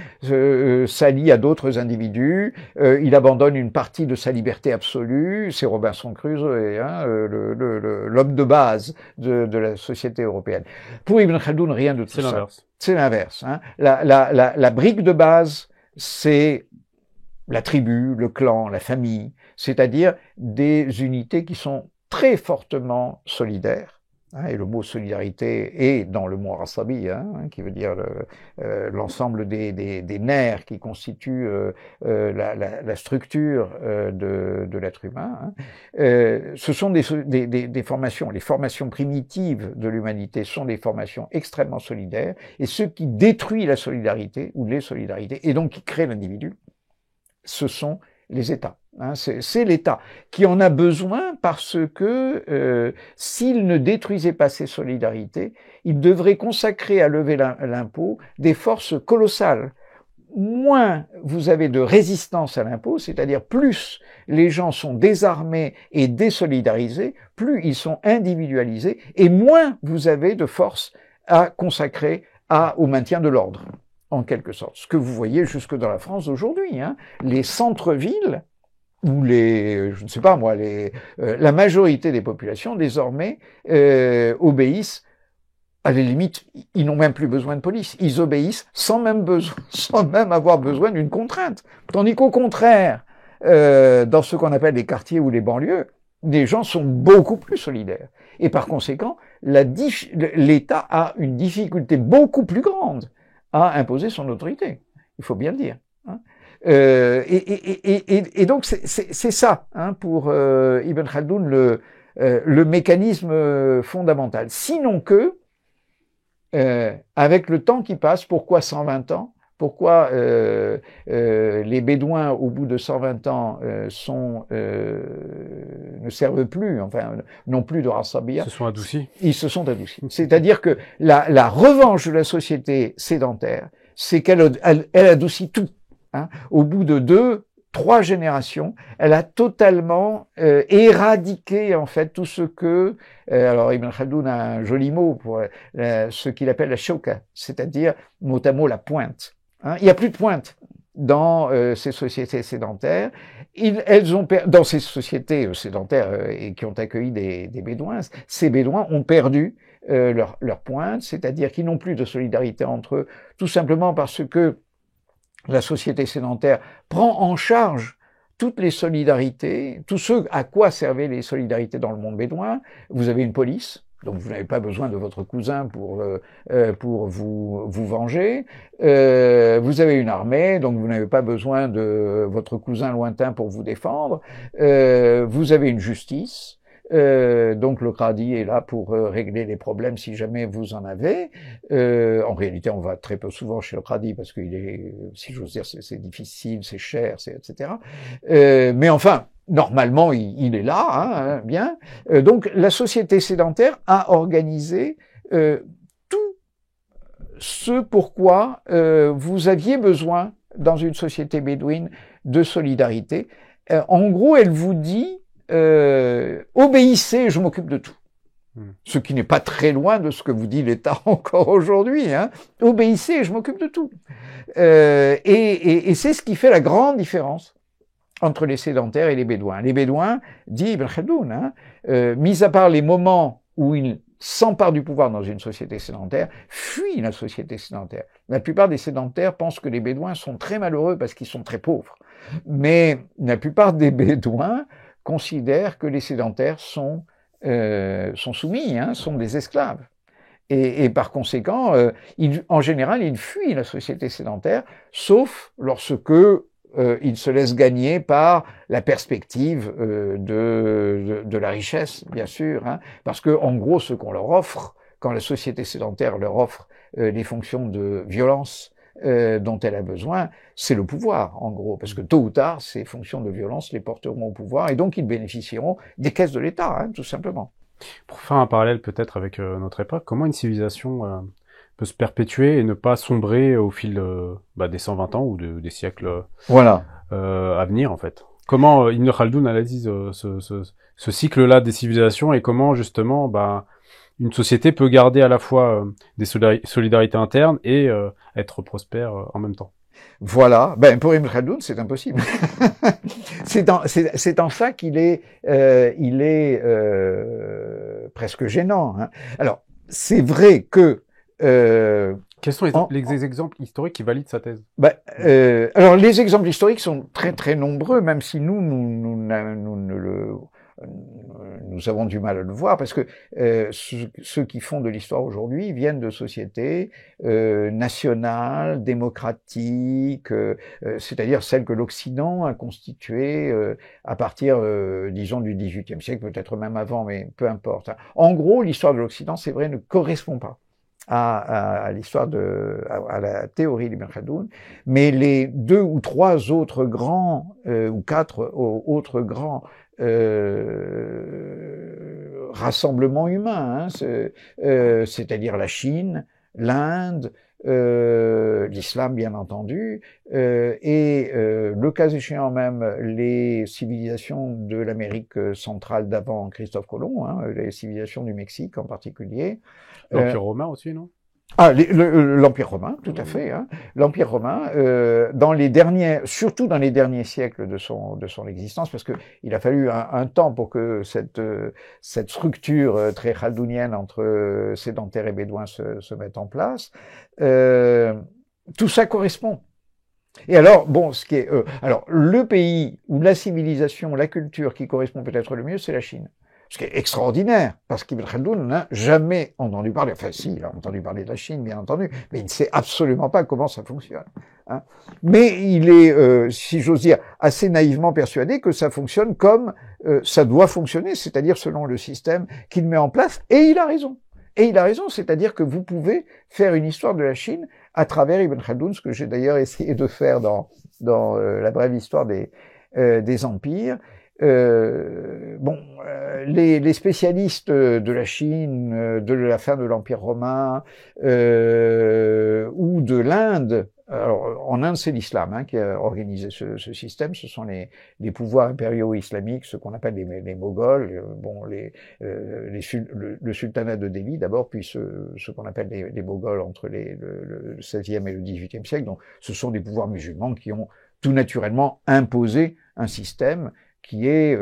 s'allie à d'autres individus, il abandonne une partie de sa liberté absolue, c'est Robinson Crusoe, hein, l'homme de base de la société européenne. Pour Ibn Khaldoun, rien de tout ça. C'est l'inverse. Hein. La brique de base, c'est la tribu, le clan, la famille, c'est-à-dire des unités qui sont très fortement solidaires. Hein, et le mot solidarité est dans le mot rasabi, hein, qui veut dire l'ensemble des nerfs qui constituent la structure de l'être humain. Hein. Ce sont des formations, les formations primitives de l'humanité sont des formations extrêmement solidaires, et ce qui détruit la solidarité ou les solidarités, et donc qui crée l'individu, ce sont les États. Hein, c'est l'État qui en a besoin parce que s'il ne détruisait pas ces solidarités, il devrait consacrer à lever l'impôt des forces colossales. Moins vous avez de résistance à l'impôt, c'est-à-dire plus les gens sont désarmés et désolidarisés, plus ils sont individualisés, et moins vous avez de force à consacrer au maintien de l'ordre, en quelque sorte. Ce que vous voyez jusque dans la France aujourd'hui, hein, les centres-villes, où je ne sais pas moi, la majorité des populations désormais obéissent. À la limite, ils n'ont même plus besoin de police. Ils obéissent sans même avoir besoin d'une contrainte. Tandis qu'au contraire, dans ce qu'on appelle les quartiers ou les banlieues, les gens sont beaucoup plus solidaires. Et par conséquent, l'État a une difficulté beaucoup plus grande à imposer son autorité. Il faut bien le dire. Hein. Et donc c'est ça, hein, pour Ibn Khaldoun, le mécanisme fondamental. Sinon que, avec le temps qui passe, pourquoi 120 ans? Pourquoi les Bédouins, au bout de 120 ans, ne servent plus, enfin, n'ont plus de Rassabiyya? Ils se sont adoucis. Ils se sont adoucis. C'est-à-dire que la revanche de la société sédentaire, c'est qu'elle adoucit tout. Hein. Au bout de 2-3 générations, elle a totalement éradiqué en fait tout ce que alors Ibn Khaldoun a un joli mot pour ce qu'il appelle la shawka, c'est-à-dire mot à mot la pointe. Hein. Il n'y a plus de pointe dans ces sociétés sédentaires. Dans ces sociétés sédentaires et qui ont accueilli des Bédouins, ces Bédouins ont perdu leur pointe, c'est-à-dire qu'ils n'ont plus de solidarité entre eux, tout simplement parce que la société sédentaire prend en charge toutes les solidarités, tout ce à quoi servaient les solidarités dans le monde bédouin. Vous avez une police, donc vous n'avez pas besoin de votre cousin pour vous venger. Vous avez une armée, donc vous n'avez pas besoin de votre cousin lointain pour vous défendre. Vous avez une justice. Donc le Qadi est là pour régler les problèmes si jamais vous en avez. En réalité, on va très peu souvent chez le Qadi parce qu'il est, si j'ose dire, c'est difficile, c'est cher, etc. Mais enfin, normalement, il est là, hein, bien. Donc la société sédentaire a organisé tout ce pourquoi vous aviez besoin dans une société bédouine de solidarité. en gros, elle vous dit obéissez, je m'occupe de tout. Ce qui n'est pas très loin de ce que vous dit l'État encore aujourd'hui. Hein. Obéissez, je m'occupe de tout. Et c'est ce qui fait la grande différence entre les sédentaires et les bédouins. Les bédouins, dit Ibn Khaldoun, hein, mis à part les moments où ils s'emparent du pouvoir dans une société sédentaire, fuient la société sédentaire. La plupart des sédentaires pensent que les bédouins sont très malheureux parce qu'ils sont très pauvres. Mais la plupart des bédouins considèrent que les sédentaires sont soumis, hein, sont des esclaves. Et par conséquent, en général, ils fuient la société sédentaire, sauf lorsque ils se laissent gagner par la perspective de la richesse, bien sûr, hein, parce que en gros, ce qu'on leur offre, quand la société sédentaire leur offre les fonctions de violence dont elle a besoin, c'est le pouvoir, en gros, parce que tôt ou tard, ces fonctions de violence les porteront au pouvoir, et donc ils bénéficieront des caisses de l'État, hein, tout simplement. Pour faire un parallèle peut-être avec notre époque, comment une civilisation peut se perpétuer et ne pas sombrer au fil des 120 ans ou des siècles voilà. À venir, en fait? Comment Ibn Khaldoun analyse ce cycle-là des civilisations et comment, justement, une société peut garder à la fois des solidarités internes et être prospère en même temps? Voilà. Pour Ibn Khaldoun, c'est impossible. c'est en ça qu'il est, presque gênant. Hein. Alors, c'est vrai que quels sont les exemples historiques qui valident sa thèse? Alors, les exemples historiques sont très très nombreux, même si nous avons du mal à le voir, parce que ceux qui font de l'histoire aujourd'hui viennent de sociétés nationales, démocratiques, c'est-à-dire celles que l'Occident a constituées à partir, disons, du XVIIIe siècle, peut-être même avant, mais peu importe. En gros, l'histoire de l'Occident, c'est vrai, ne correspond pas à l'histoire à la théorie d'Ibn Khaldoun, mais les 2 ou 3 autres grands, ou 4 autres grands rassemblements humains, hein, c'est-à-dire la Chine, l'Inde, l'islam bien entendu, et le cas échéant même les civilisations de l'Amérique centrale d'avant Christophe Colomb, hein, les civilisations du Mexique en particulier. L'Empire romain aussi, non? L'Empire romain, tout à fait. Hein. L'Empire romain, surtout dans les derniers siècles de son existence, parce que il a fallu un temps pour que cette structure très khaldounienne entre sédentaires et bédouins se mette en place. Tout ça correspond. Et alors, alors le pays où la civilisation, la culture qui correspond peut-être le mieux, c'est la Chine. Ce qui est extraordinaire, parce qu'Ibn Khaldoun n'a jamais entendu parler, enfin si, il a entendu parler de la Chine, bien entendu, mais il ne sait absolument pas comment ça fonctionne. Hein. Mais il est, si j'ose dire, assez naïvement persuadé que ça fonctionne comme ça doit fonctionner, c'est-à-dire selon le système qu'il met en place, et il a raison. Et il a raison, c'est-à-dire que vous pouvez faire une histoire de la Chine à travers Ibn Khaldoun, ce que j'ai d'ailleurs essayé de faire dans la brève histoire des empires. Les spécialistes de la Chine, de la fin de l'Empire romain ou de l'Inde, alors en Inde c'est l'islam hein, qui a organisé ce système, ce sont les pouvoirs impériaux islamiques, ce qu'on appelle les Moghols, le sultanat de Delhi d'abord, puis ce qu'on appelle les Moghols entre le XVIe et le XVIIIe siècle, donc ce sont des pouvoirs musulmans qui ont tout naturellement imposé un système qui est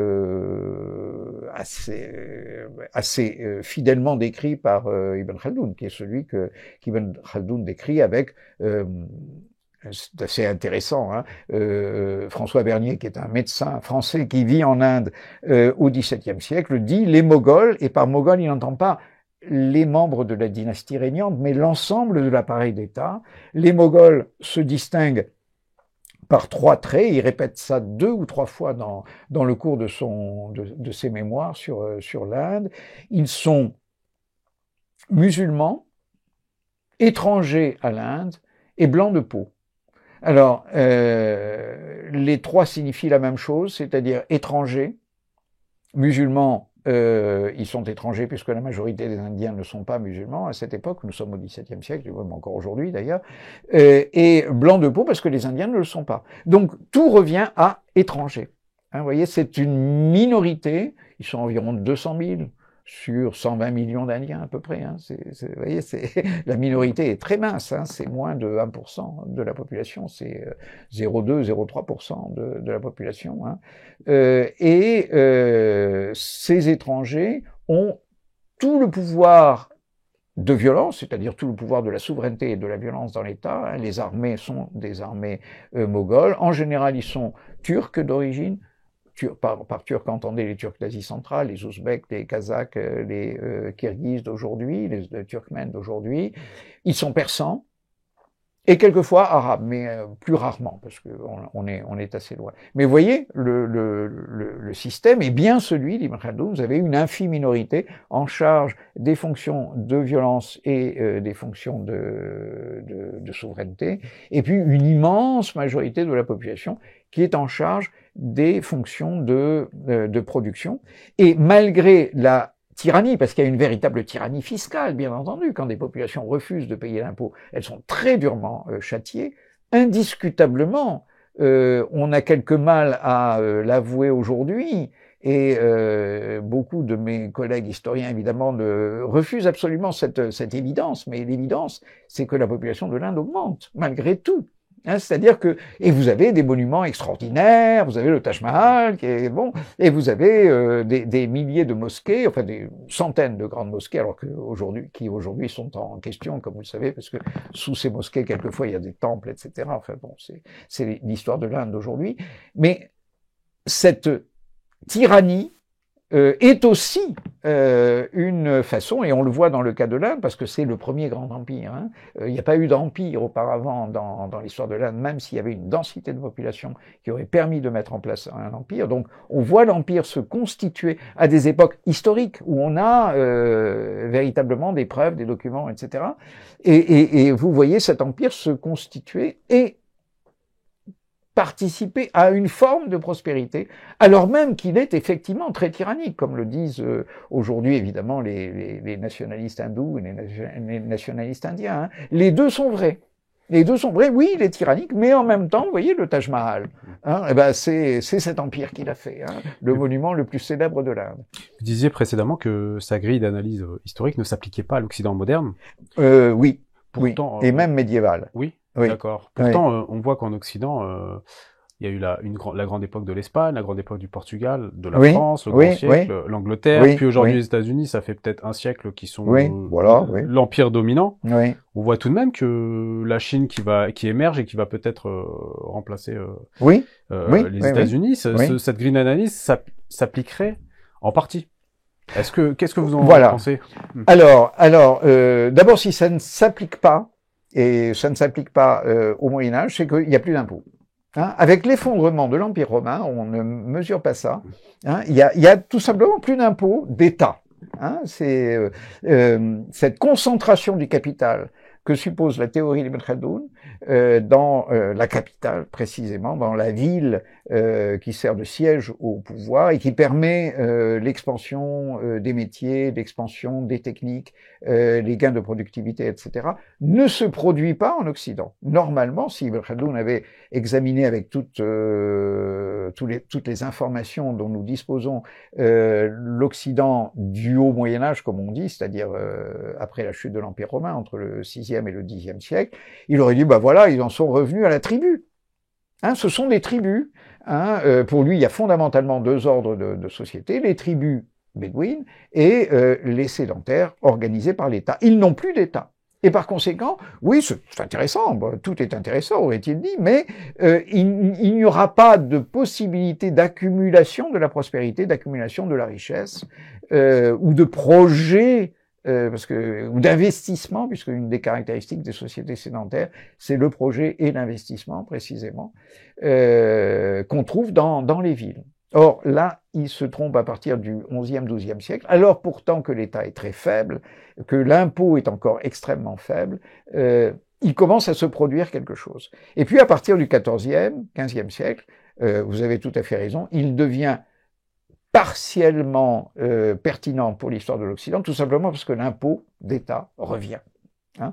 assez fidèlement décrit par Ibn Khaldoun, qui est celui qu'Ibn Khaldoun décrit avec, c'est assez intéressant, hein, François Bernier, qui est un médecin français qui vit en Inde au XVIIe siècle, dit les Moghols, et par Moghols il n'entend pas les membres de la dynastie régnante, mais l'ensemble de l'appareil d'État. Les Moghols se distinguent par 3 traits, il répète ça 2 ou 3 fois dans le cours de ses mémoires sur l'Inde. Ils sont musulmans, étrangers à l'Inde et blancs de peau. Alors, les 3 signifient la même chose, c'est-à-dire étrangers, musulmans. Ils sont étrangers puisque la majorité des Indiens ne sont pas musulmans à cette époque, nous sommes au XVIIe siècle, même encore aujourd'hui d'ailleurs, et blancs de peau parce que les Indiens ne le sont pas. Donc tout revient à étrangers. Vous voyez, c'est une minorité, ils sont environ 200 000 sur 120 millions d'Indiens à peu près. Hein. Vous voyez, la minorité est très mince, hein. C'est moins de 1% de la population, c'est 0,2, 0,3% de la population. Hein. Ces étrangers ont tout le pouvoir de violence, c'est-à-dire tout le pouvoir de la souveraineté et de la violence dans l'État. Hein. Les armées sont des armées mogholes. En général, ils sont turcs d'origine. Par Turcs, entendez les Turcs d'Asie centrale, les Ouzbeks, les Kazakhs, les Kirghizes d'aujourd'hui, les Turkmènes d'aujourd'hui. Ils sont persans et quelquefois arabes, mais plus rarement, parce qu'on est assez loin. Mais vous voyez, le système est bien celui d'Ibn Khaldoun. Vous avez une infime minorité en charge des fonctions de violence et des fonctions de souveraineté, et puis une immense majorité de la population qui est en charge des fonctions de production. Et malgré la tyrannie, parce qu'il y a une véritable tyrannie fiscale, bien entendu, quand des populations refusent de payer l'impôt, elles sont très durement châtiées. Indiscutablement, on a quelque mal à l'avouer aujourd'hui, et beaucoup de mes collègues historiens, évidemment, refusent absolument cette évidence, mais l'évidence, c'est que la population de l'Inde augmente, malgré tout. Hein, c'est-à-dire que, et vous avez des monuments extraordinaires, vous avez le Taj Mahal, qui est bon, et vous avez des milliers de mosquées, enfin des centaines de grandes mosquées, alors qui aujourd'hui sont en question, comme vous le savez, parce que sous ces mosquées, quelquefois, il y a des temples, etc. Enfin bon, c'est l'histoire de l'Inde d'aujourd'hui. Mais cette tyrannie est aussi une façon, et on le voit dans le cas de l'Inde, parce que c'est le premier grand empire. Hein. Il n'y a pas eu d'empire auparavant dans l'histoire de l'Inde, même s'il y avait une densité de population qui aurait permis de mettre en place un empire. Donc on voit l'empire se constituer à des époques historiques où on a véritablement des preuves, des documents, etc. Et vous voyez cet empire se constituer et participer à une forme de prospérité, alors même qu'il est effectivement très tyrannique, comme le disent aujourd'hui évidemment les nationalistes hindous et les nationalistes indiens. Hein. Les deux sont vrais. Les deux sont vrais, oui, il est tyrannique, mais en même temps, vous voyez, le Taj Mahal, hein, eh ben c'est cet empire qu'il a fait, hein, le monument le plus célèbre de l'Inde. Vous disiez précédemment que sa grille d'analyse historique ne s'appliquait pas à l'Occident moderne. Oui, pourtant, oui, et même médiéval. Oui. Oui. D'accord. Pourtant, on voit qu'en Occident, il y a eu la grande époque de l'Espagne, la grande époque du Portugal, de la France, le grand siècle, l'Angleterre. Puis aujourd'hui, les États-Unis, ça fait peut-être un siècle qui sont l'empire dominant. On voit tout de même que la Chine qui émerge et qui va peut-être remplacer les États-Unis, cette grille d'analyse s'appliquerait en partie. Qu'est-ce que vous en pensez? Alors, d'abord, si ça ne s'applique pas, et ça ne s'applique pas au Moyen-Âge, c'est qu'il n'y a plus d'impôts. Hein, avec l'effondrement de l'Empire romain, on ne mesure pas ça. Hein, il y a tout simplement plus d'impôts d'État. Hein, c'est cette concentration du capital que suppose la théorie d'Ibn Khaldoun dans la capitale, précisément, dans la ville qui sert de siège au pouvoir et qui permet l'expansion des métiers, l'expansion des techniques, les gains de productivité, etc., ne se produit pas en Occident. Normalement, si Ibn Khaldoun avait examiné avec toutes les informations dont nous disposons l'Occident du haut Moyen-Âge, comme on dit, c'est-à-dire après la chute de l'Empire romain, entre le 6e et le 10e siècle, il aurait dit, bah voilà, ils en sont revenus à la tribu. Hein, ce sont des tribus. Hein, pour lui, il y a fondamentalement deux ordres de société, les tribus bédouines et les sédentaires organisés par l'État. Ils n'ont plus d'État. Et par conséquent, oui, c'est intéressant, bon, tout est intéressant, aurait-il dit, mais il n'y aura pas de possibilité d'accumulation de la prospérité, d'accumulation de la richesse, ou de projet, ou d'investissement, puisque une des caractéristiques des sociétés sédentaires, c'est le projet et l'investissement, précisément, qu'on trouve dans les villes. Or, là, il se trompe à partir du 11e, 12e siècle, alors pourtant que l'État est très faible, que l'impôt est encore extrêmement faible, il commence à se produire quelque chose. Et puis, à partir du 14e, 15e siècle, vous avez tout à fait raison, il devient partiellement pertinent pour l'histoire de l'Occident, tout simplement parce que l'impôt d'État revient. Hein.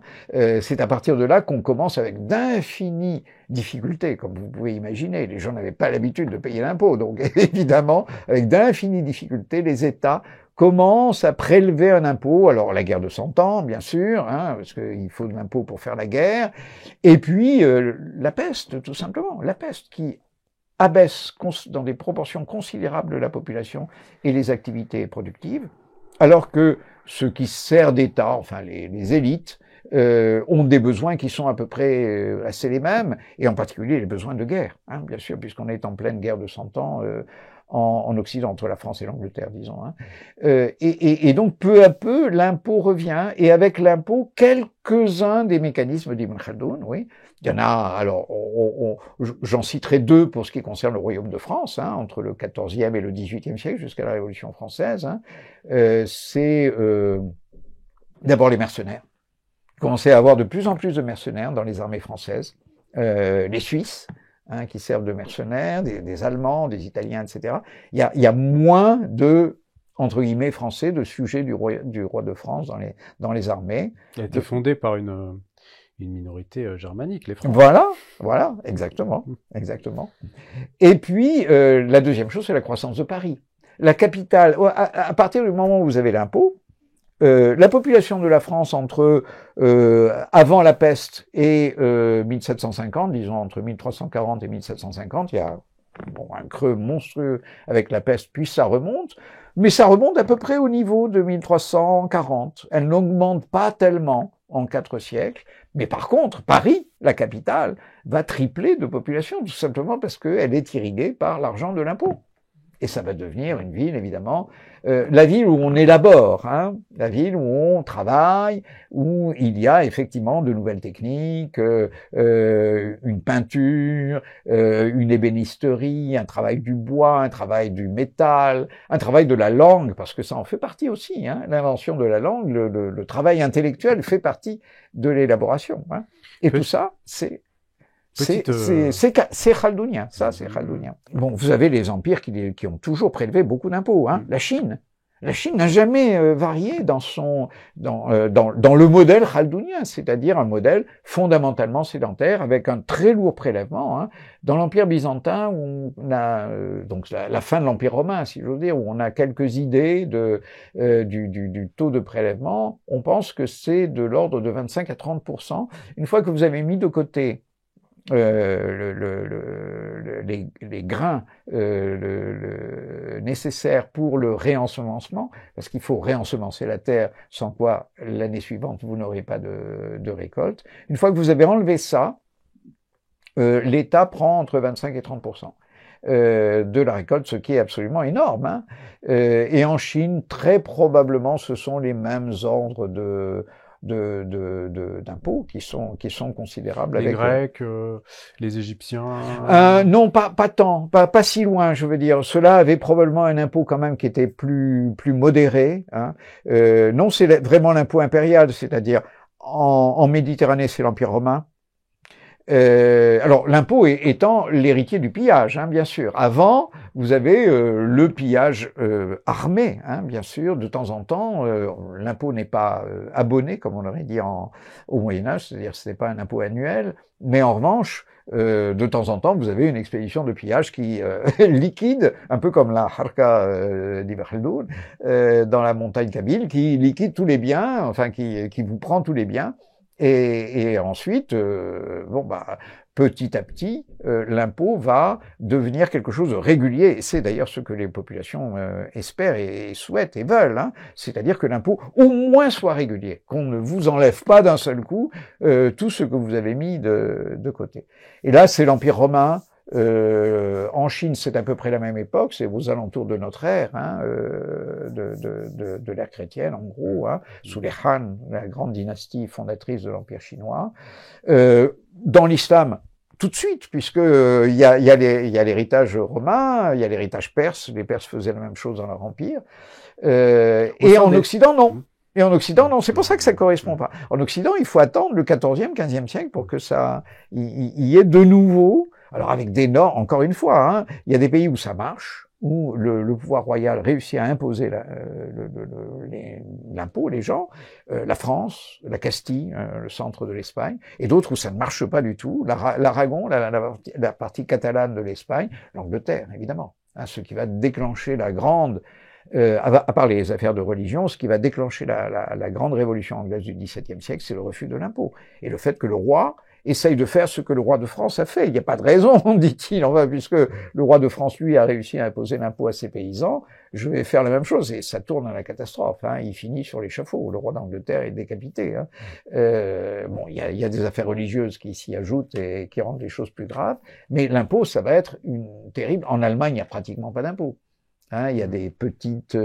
C'est à partir de là qu'on commence avec d'infinies difficultés, comme vous pouvez imaginer. Les gens n'avaient pas l'habitude de payer l'impôt, donc évidemment, avec d'infinies difficultés, les États commencent à prélever un impôt. Alors la guerre de 100 ans, bien sûr, hein, parce qu'il faut de l'impôt pour faire la guerre. Et puis la peste, tout simplement, la peste qui abaisse dans des proportions considérables la population et les activités productives, alors que ceux qui servent d'État, enfin les élites, ont des besoins qui sont à peu près assez les mêmes, et en particulier les besoins de guerre, hein, bien sûr, puisqu'on est en pleine guerre de 100 ans en Occident, entre la France et l'Angleterre, disons. Hein. Et donc, peu à peu, l'impôt revient, et avec l'impôt, quelques-uns des mécanismes d'Ibn Khaldoun, oui. Il y en a, alors, j'en citerai deux pour ce qui concerne le royaume de France, hein, entre le XIVe et le XVIIIe siècle, jusqu'à la Révolution française. Hein. C'est d'abord les mercenaires. On commençait à avoir de plus en plus de mercenaires dans les armées françaises, les Suisses, hein, qui servent de mercenaires, des Allemands, des Italiens, etc. Il y a moins de, entre guillemets, Français, de sujets du roi de France dans les armées. Il a été fondé par une minorité germanique, les Français. Voilà, exactement. Et puis, la deuxième chose, c'est la croissance de Paris. La capitale, à partir du moment où vous avez l'impôt, la population de la France entre avant la peste et 1750, disons entre 1340 et 1750, il y a un creux monstrueux avec la peste, puis ça remonte, mais ça remonte à peu près au niveau de 1340. Elle n'augmente pas tellement en 4 siècles, mais par contre, Paris, la capitale, va tripler de population, tout simplement parce qu'elle est irriguée par l'argent de l'impôt. Et ça va devenir une ville, évidemment, la ville où on élabore, hein, la ville où on travaille, où il y a effectivement de nouvelles techniques, une peinture, une ébénisterie, un travail du bois, un travail du métal, un travail de la langue, parce que ça en fait partie aussi. Hein, l'invention de la langue, le travail intellectuel fait partie de l'élaboration. Hein. Et tout ça, c'est khaldounien, ça c'est khaldounien. Bon, vous avez les empires qui ont toujours prélevé beaucoup d'impôts. Hein. La Chine n'a jamais varié dans le modèle khaldounien, c'est-à-dire un modèle fondamentalement sédentaire avec un très lourd prélèvement. Hein. Dans l'empire byzantin, où on a donc la fin de l'empire romain, si j'ose dire, où on a quelques idées du taux de prélèvement, on pense que c'est de l'ordre de 25 à 30%. Une fois que vous avez mis de côté les grains nécessaires pour le réensemencement, parce qu'il faut réensemencer la terre, sans quoi l'année suivante vous n'aurez pas de récolte. Une fois que vous avez enlevé ça, l'État prend entre 25 et 30% de la récolte, ce qui est absolument énorme. Hein. Et en Chine, très probablement, ce sont les mêmes ordres d'impôts qui sont considérables. Les Grecs, les Égyptiens. Non, pas tant, pas si loin, je veux dire. Ceux-là avaient probablement un impôt quand même qui était plus modéré. Hein. Non, c'est vraiment l'impôt impérial, c'est-à-dire en Méditerranée, c'est l'Empire romain. Alors l'impôt étant l'héritier du pillage, hein, bien sûr. Avant, vous avez le pillage armé, hein, bien sûr. De temps en temps, l'impôt n'est pas abonné, comme on aurait dit au Moyen Âge, c'est-à-dire ce n'est pas un impôt annuel. Mais en revanche, de temps en temps, vous avez une expédition de pillage qui liquide, un peu comme la Harka d'Ibn Khaldoun, dans la montagne kabyle, qui liquide tous les biens, enfin qui vous prend tous les biens. Et ensuite, petit à petit, l'impôt va devenir quelque chose de régulier. Et c'est d'ailleurs ce que les populations espèrent et souhaitent et veulent. Hein. C'est-à-dire que l'impôt, au moins, soit régulier. Qu'on ne vous enlève pas d'un seul coup tout ce que vous avez mis de côté. Et là, c'est l'Empire romain. En Chine, c'est à peu près la même époque, c'est aux alentours de notre ère, hein, de l'ère chrétienne, en gros, hein, sous les Han, la grande dynastie fondatrice de l'Empire chinois. Dans l'islam, tout de suite, puisque il y a l'héritage romain, il y a l'héritage perse, les Perses faisaient la même chose dans leur empire, et en Occident, non. Et en Occident, non, c'est pour ça que ça correspond pas. En Occident, il faut attendre le 14e, 15e siècle pour que ça y ait de nouveau. Alors avec des normes, encore une fois, hein, il y a des pays où ça marche, où le pouvoir royal réussit à imposer l'impôt, les gens, la France, la Castille, le centre de l'Espagne, et d'autres où ça ne marche pas du tout, l'Aragon, la partie catalane de l'Espagne, l'Angleterre, évidemment. Hein, ce qui va déclencher la grande, à part les affaires de religion, ce qui va déclencher la grande révolution anglaise du XVIIe siècle, c'est le refus de l'impôt. Et le fait que le roi essaye de faire ce que le roi de France a fait. Il n'y a pas de raison, dit-il, enfin, puisque le roi de France, lui, a réussi à imposer l'impôt à ses paysans, je vais faire la même chose. Et ça tourne à la catastrophe. Hein. Il finit sur l'échafaud. Le roi d'Angleterre est décapité. Hein. Bon, il y a des affaires religieuses qui s'y ajoutent et qui rendent les choses plus graves. Mais l'impôt, ça va être terrible. En Allemagne, il n'y a pratiquement pas d'impôt. Hein, il y a des petites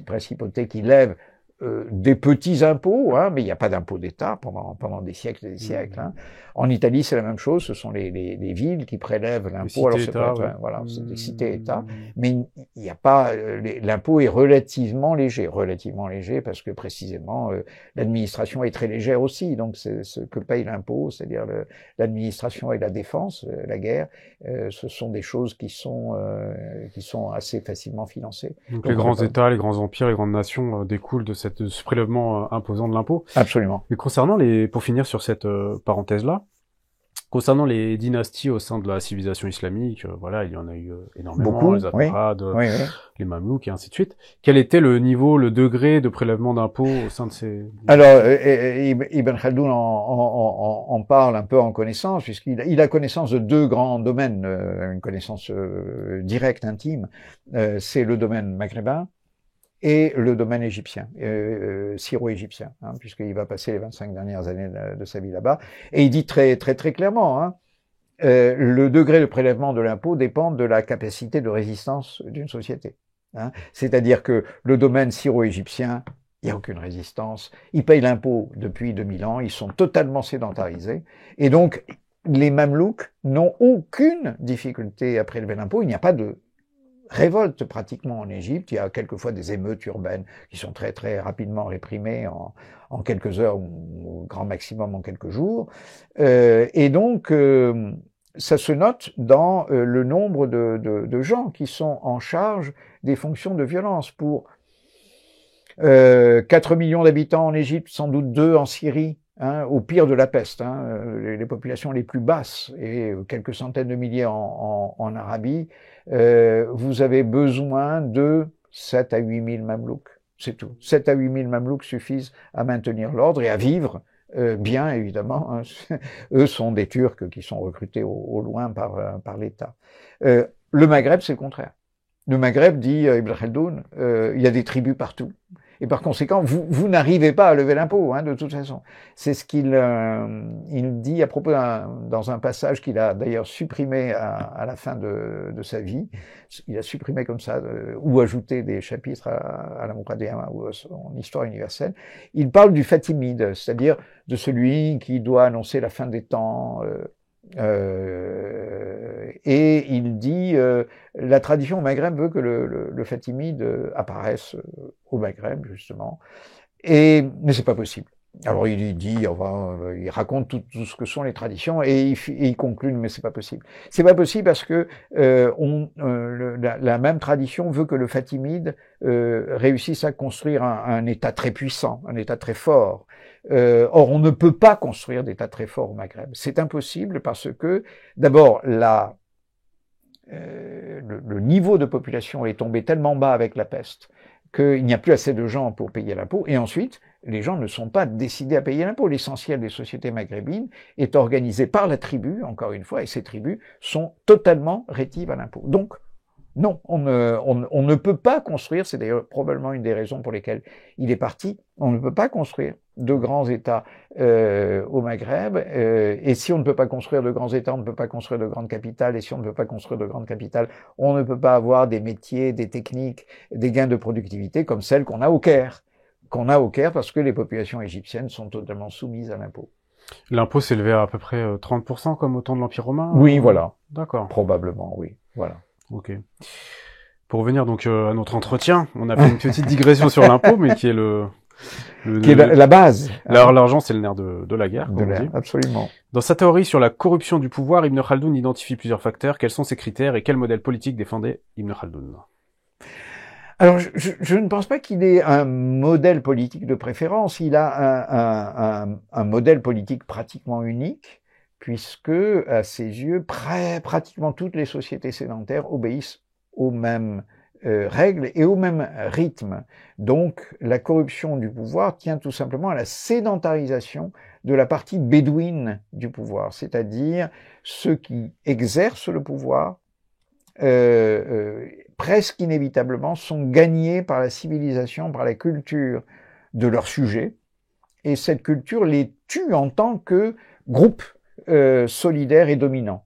principautés qui lèvent des petits impôts, hein, mais il n'y a pas d'impôt d'État pendant des siècles et des siècles. Hein. En Italie, c'est la même chose. Ce sont les villes qui prélèvent l'impôt. Alors c'est voilà, c'est des cités-États, mais il n'y a pas. L'impôt est relativement léger parce que précisément l'administration est très légère aussi. Donc c'est ce que paye l'impôt, c'est-à-dire l'administration et la défense, la guerre, ce sont des choses qui sont assez facilement financées. Donc les grands États, les grands empires, les grandes nations découlent de ce prélèvement imposant de l'impôt. Absolument. Mais concernant pour finir sur cette parenthèse-là, concernant les dynasties au sein de la civilisation islamique, voilà, il y en a eu énormément, beaucoup, les Almohades, oui. les Mamelouks et ainsi de suite. Quel était le niveau, le degré de prélèvement d'impôts au sein de ces... Alors, Ibn Khaldoun en parle un peu en connaissance, puisqu'il a connaissance de deux grands domaines, une connaissance directe, intime. C'est le domaine maghrébin et le domaine égyptien, syro-égyptien, hein, puisqu'il va passer les 25 dernières années de sa vie là-bas. Et il dit très clairement, hein, le degré de prélèvement de l'impôt dépend de la capacité de résistance d'une société. Hein. C'est-à-dire que le domaine syro-égyptien, il n'y a aucune résistance. Ils payent l'impôt depuis 2000 ans, ils sont totalement sédentarisés. Et donc, les Mamelouks n'ont aucune difficulté à prélever l'impôt. Il n'y a pas de révolte pratiquement en Égypte. Il y a quelquefois des émeutes urbaines qui sont très rapidement réprimées en quelques heures ou au grand maximum en quelques jours. Et donc, ça se note dans le nombre de gens qui sont en charge des fonctions de violence. Pour 4 millions d'habitants en Égypte, sans doute 2 en Syrie, hein, au pire de la peste, hein, les populations les plus basses, et quelques centaines de milliers en Arabie, vous avez besoin de 7 à 8 000 Mamelouks. C'est tout. 7 à 8 000 Mamelouks suffisent à maintenir l'ordre et à vivre bien, évidemment. Hein. Eux sont des Turcs qui sont recrutés au loin par l'État. Le Maghreb, c'est le contraire. Le Maghreb, dit Ibn Khaldoun, il y a des tribus partout. Et par conséquent, vous n'arrivez pas à lever l'impôt, hein, de toute façon. C'est ce qu'il dit à propos dans un passage qu'il a d'ailleurs supprimé à la fin de sa vie. Il a supprimé comme ça, ou ajouté des chapitres à la Muqaddimah ou à son histoire universelle. Il parle du Fatimide, c'est-à-dire de celui qui doit annoncer la fin des temps, et il dit la tradition au Maghreb veut que le Fatimide apparaisse au Maghreb justement, mais c'est pas possible. Alors il dit, il raconte tout ce que sont les traditions et il conclut, mais c'est pas possible. C'est pas possible parce que la même tradition veut que le Fatimide réussisse à construire un État très puissant, un État très fort. Or, on ne peut pas construire d'État très fort au Maghreb. C'est impossible parce que, d'abord, le niveau de population est tombé tellement bas avec la peste qu'il n'y a plus assez de gens pour payer l'impôt. Et ensuite, les gens ne sont pas décidés à payer l'impôt. L'essentiel des sociétés maghrébines est organisé par la tribu, encore une fois, et ces tribus sont totalement rétives à l'impôt. Donc, non, on ne peut pas construire, c'est d'ailleurs probablement une des raisons pour lesquelles il est parti, on ne peut pas construire de grands États au Maghreb, et si on ne peut pas construire de grands États, on ne peut pas construire de grandes capitales, et si on ne peut pas construire de grandes capitales, on ne peut pas avoir des métiers, des techniques, des gains de productivité comme celles qu'on a au Caire, parce que les populations égyptiennes sont totalement soumises à l'impôt. L'impôt s'élevait à peu près 30% comme au temps de l'Empire romain? Oui, voilà. D'accord. Probablement, oui. Voilà. Ok. Pour revenir donc à notre entretien, on a fait une petite digression sur l'impôt, mais qui est Qui est la base. L'argent, c'est le nerf de la guerre, comme on dit. Absolument. Dans sa théorie sur la corruption du pouvoir, Ibn Khaldoun identifie plusieurs facteurs. Quels sont ces critères et quel modèle politique défendait Ibn Khaldoun? Alors, je ne pense pas qu'il ait un modèle politique de préférence. Il a un modèle politique pratiquement unique, puisque, à ses yeux, pratiquement toutes les sociétés sédentaires obéissent aux mêmes règles et au même rythme. Donc, la corruption du pouvoir tient tout simplement à la sédentarisation de la partie bédouine du pouvoir, c'est-à-dire ceux qui exercent le pouvoir, presque inévitablement sont gagnés par la civilisation, par la culture de leur sujet, et cette culture les tue en tant que groupe solidaire et dominant.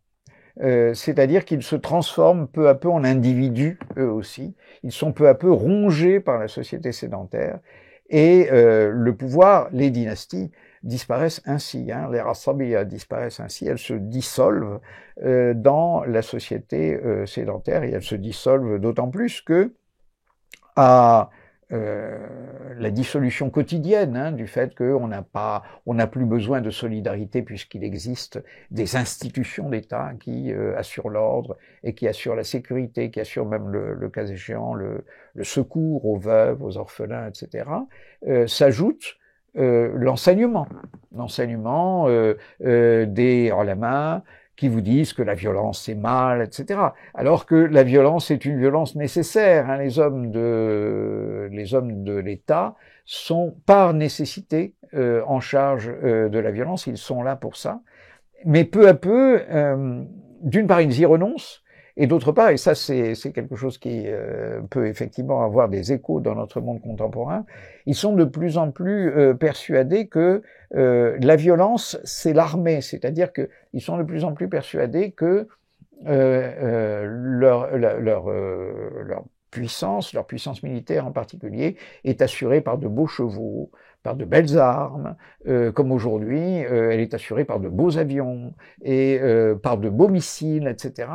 C'est-à-dire qu'ils se transforment peu à peu en individus, eux aussi. Ils sont peu à peu rongés par la société sédentaire, et le pouvoir, les dynasties, disparaissent ainsi, hein. Les Rassabiya disparaissent ainsi, elles se dissolvent dans la société sédentaire, et elles se dissolvent d'autant plus que à la dissolution quotidienne, hein, du fait qu'on n'a plus besoin de solidarité puisqu'il existe des institutions d'État qui assurent l'ordre et qui assurent la sécurité, qui assurent même le cas échéant le secours aux veuves, aux orphelins, etc. S'ajoute l'enseignement des ulama qui vous disent que la violence c'est mal, etc. Alors que la violence est une violence nécessaire. Hein. Les hommes de l'État sont par nécessité en charge de la violence. Ils sont là pour ça. Mais peu à peu, d'une part, ils y renoncent. Et d'autre part, et ça c'est quelque chose qui peut effectivement avoir des échos dans notre monde contemporain, ils sont de plus en plus persuadés que la violence c'est l'armée, c'est-à-dire que ils sont de plus en plus persuadés que leur puissance militaire en particulier, est assurée par de beaux chevaux, par de belles armes, comme aujourd'hui, elle est assurée par de beaux avions et par de beaux missiles, etc.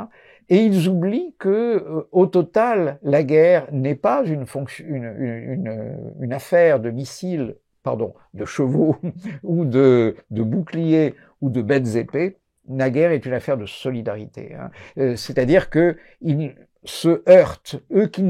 Et ils oublient que, au total, la guerre n'est pas une affaire de missiles, de chevaux ou de boucliers ou de bêtes épées. La guerre est une affaire de solidarité. Hein. C'est-à-dire que ils se heurtent, eux qui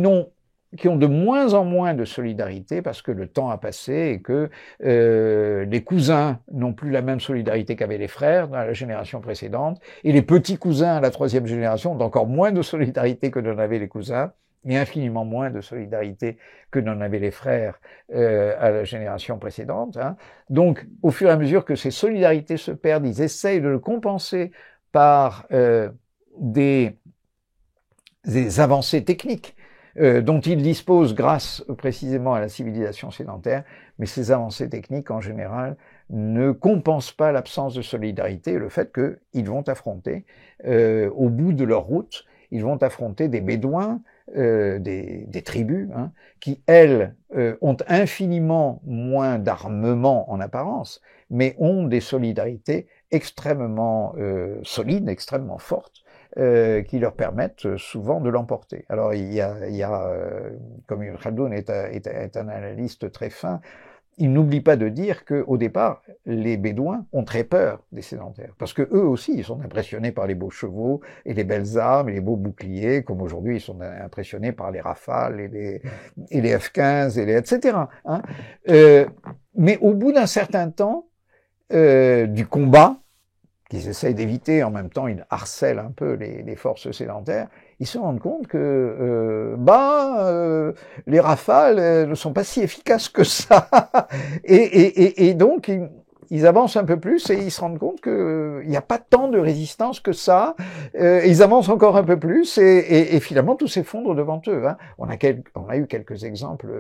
ont de moins en moins de solidarité parce que le temps a passé et que les cousins n'ont plus la même solidarité qu'avaient les frères dans la génération précédente, et les petits cousins à la troisième génération ont encore moins de solidarité que n'en avaient les cousins, et infiniment moins de solidarité que n'en avaient les frères à la génération précédente. Hein. Donc, au fur et à mesure que ces solidarités se perdent, ils essayent de le compenser par des avancées techniques dont ils disposent grâce précisément à la civilisation sédentaire, mais ces avancées techniques en général ne compensent pas l'absence de solidarité et le fait qu'ils vont affronter, au bout de leur route, ils vont affronter des bédouins, des tribus, hein, qui, elles, ont infiniment moins d'armement en apparence, mais ont des solidarités extrêmement solides, extrêmement fortes, qui leur permettent souvent de l'emporter. Alors il y a comme Ibn Khaldoun est un analyste très fin, il n'oublie pas de dire qu'au départ, les Bédouins ont très peur des sédentaires, parce que eux aussi, ils sont impressionnés par les beaux chevaux et les belles armes et les beaux boucliers, comme aujourd'hui, ils sont impressionnés par les rafales et les F-15 et les etc. Hein. Mais au bout d'un certain temps du combat, qu'ils essayent d'éviter, en même temps ils harcèlent un peu les forces sédentaires, ils se rendent compte que les rafales ne sont pas si efficaces que ça. et donc ils avancent un peu plus et ils se rendent compte qu'il n'y a pas tant de résistance que ça. Ils avancent encore un peu plus et finalement tout s'effondre devant eux. Hein. On a eu quelques exemples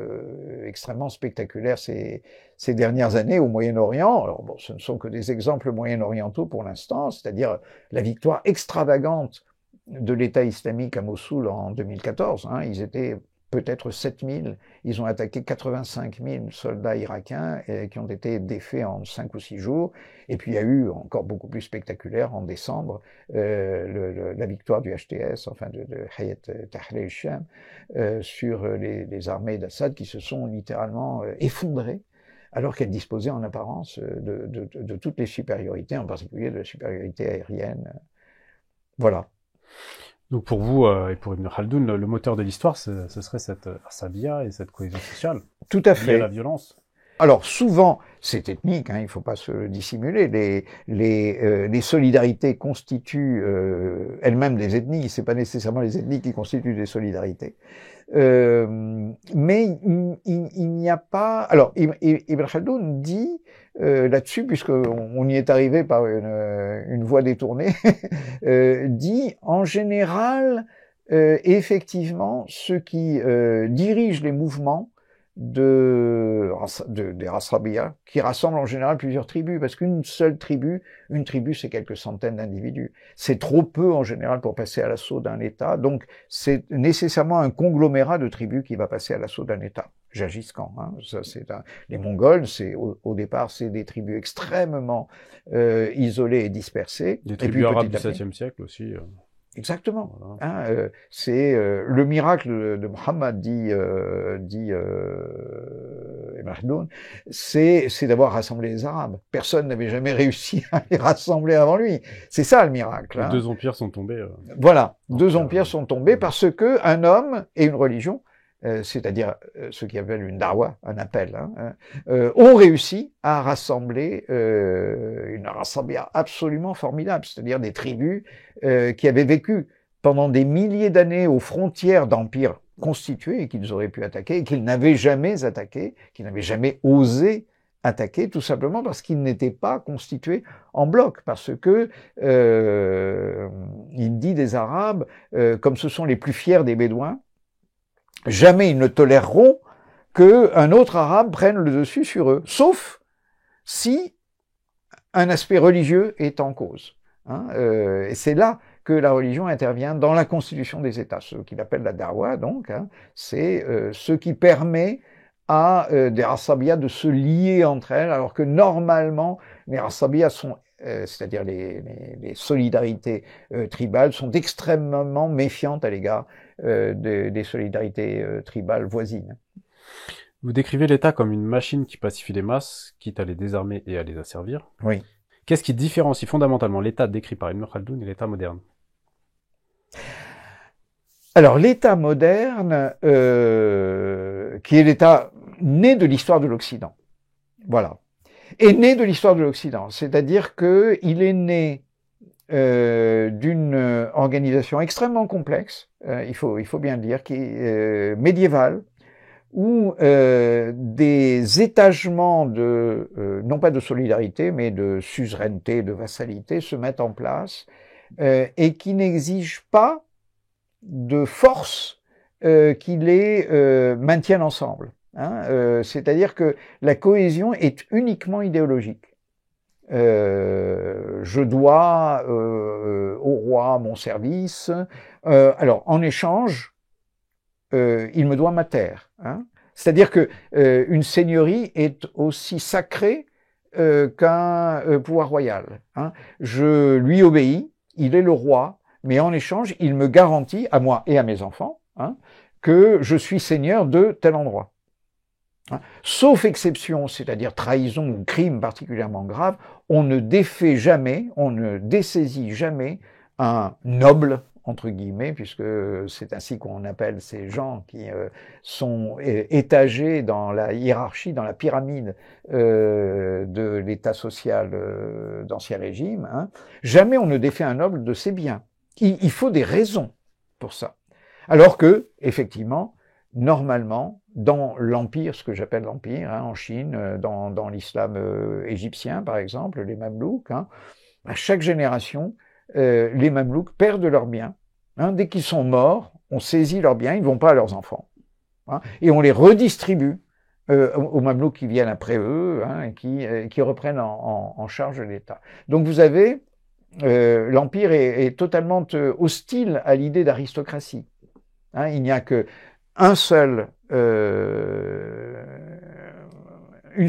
extrêmement spectaculaires ces dernières années au Moyen-Orient. Alors bon, ce ne sont que des exemples moyen-orientaux pour l'instant, c'est-à-dire la victoire extravagante de l'État islamique à Mossoul en 2014. Hein. Ils étaient peut-être 7000, ils ont attaqué 85 000 soldats irakiens qui ont été défaits en 5 ou 6 jours. Et puis il y a eu, encore beaucoup plus spectaculaire, en décembre, la victoire du HTS, enfin de Hayat Tahrir al-Sham, sur les armées d'Assad qui se sont littéralement effondrées alors qu'elle disposait en apparence de toutes les supériorités, en particulier de la supériorité aérienne. Voilà. Donc pour vous et pour Ibn Khaldoun, le moteur de l'histoire, ce serait cette asabia et cette cohésion sociale. Tout à liée fait. à la violence. Alors souvent, c'est ethnique, hein, il ne faut pas se le dissimuler. Les solidarités constituent elles-mêmes des ethnies. C'est pas nécessairement les ethnies qui constituent des solidarités. Mais il n'y a pas. Alors Ibn Khaldoun dit là-dessus, puisqu'on y est arrivé par une voie détournée, dit en général, effectivement, ceux qui dirigent les mouvements des Rasabiyya, qui rassemblent en général plusieurs tribus, parce qu'une seule tribu, une tribu c'est quelques centaines d'individus. C'est trop peu en général pour passer à l'assaut d'un État, donc c'est nécessairement un conglomérat de tribus qui va passer à l'assaut d'un État. Gengis Khan, hein, ça les Mongols, au départ c'est des tribus extrêmement isolées et dispersées. Des tribus arabes du 7e siècle aussi. Exactement. Voilà. Hein, c'est le miracle de Muhammad, dit Ibn Khaldoun, c'est d'avoir rassemblé les Arabes. Personne n'avait jamais réussi à les rassembler avant lui. C'est ça le miracle. Les hein. deux empires sont tombés. Voilà, deux empires sont tombés parce que un homme et une religion, c'est-à-dire ce qu'ils appellent une darwa, un appel, ont réussi à rassembler une rassembia absolument formidable, c'est-à-dire des tribus qui avaient vécu pendant des milliers d'années aux frontières d'empires constitués et qu'ils auraient pu attaquer et qu'ils n'avaient jamais attaqué, qu'ils n'avaient jamais osé attaquer, tout simplement parce qu'ils n'étaient pas constitués en bloc, parce que il dit des Arabes, comme ce sont les plus fiers des Bédouins, jamais ils ne toléreront qu'un autre arabe prenne le dessus sur eux, sauf si un aspect religieux est en cause. Hein, et c'est là que la religion intervient dans la constitution des États. Ce qu'il appelle la darwa, donc, hein, c'est ce qui permet à des Asabiyya de se lier entre elles, alors que normalement, les Asabiyya sont c'est-à-dire les solidarités tribales, sont extrêmement méfiantes à l'égard des solidarités tribales voisines. Vous décrivez l'État comme une machine qui pacifie les masses, quitte à les désarmer et à les asservir. Oui. Qu'est-ce qui différencie fondamentalement l'État décrit par Ibn Khaldoun et l'État moderne? Alors l'État moderne, qui est l'État né de l'histoire de l'Occident, voilà, est né de l'histoire de l'Occident, c'est-à-dire qu'il est né d'une organisation extrêmement complexe, il faut bien le dire, qui est médiévale, où des étagements non pas de solidarité, mais de suzeraineté, de vassalité se mettent en place, et qui n'exigent pas de force qui les maintiennent ensemble. Hein, c'est-à-dire que la cohésion est uniquement idéologique. Je dois au roi mon service. Alors, en échange, il me doit ma terre. Hein. C'est-à-dire que une seigneurie est aussi sacrée qu'un pouvoir royal. Hein. Je lui obéis, il est le roi, mais en échange, il me garantit, à moi et à mes enfants, hein, que je suis seigneur de tel endroit. Hein. Sauf exception, c'est-à-dire trahison ou crime particulièrement grave, on ne défait jamais, on ne dessaisit jamais un noble, entre guillemets, puisque c'est ainsi qu'on appelle ces gens qui sont étagés dans la hiérarchie, dans la pyramide de l'état social d'Ancien Régime. Hein. Jamais on ne défait un noble de ses biens. Il faut des raisons pour ça. Alors que, effectivement, normalement, dans l'empire, ce que j'appelle l'empire, hein, en Chine, dans l'islam égyptien, par exemple, les Mamelouks, hein, à chaque génération, les Mamelouks perdent leurs biens. Hein, dès qu'ils sont morts, on saisit leurs biens, ils ne vont pas à leurs enfants. Hein, et on les redistribue aux Mamelouks qui viennent après eux, hein, et qui reprennent en charge l'État. Donc vous avez, l'empire est totalement hostile à l'idée d'aristocratie. Hein, il n'y a que une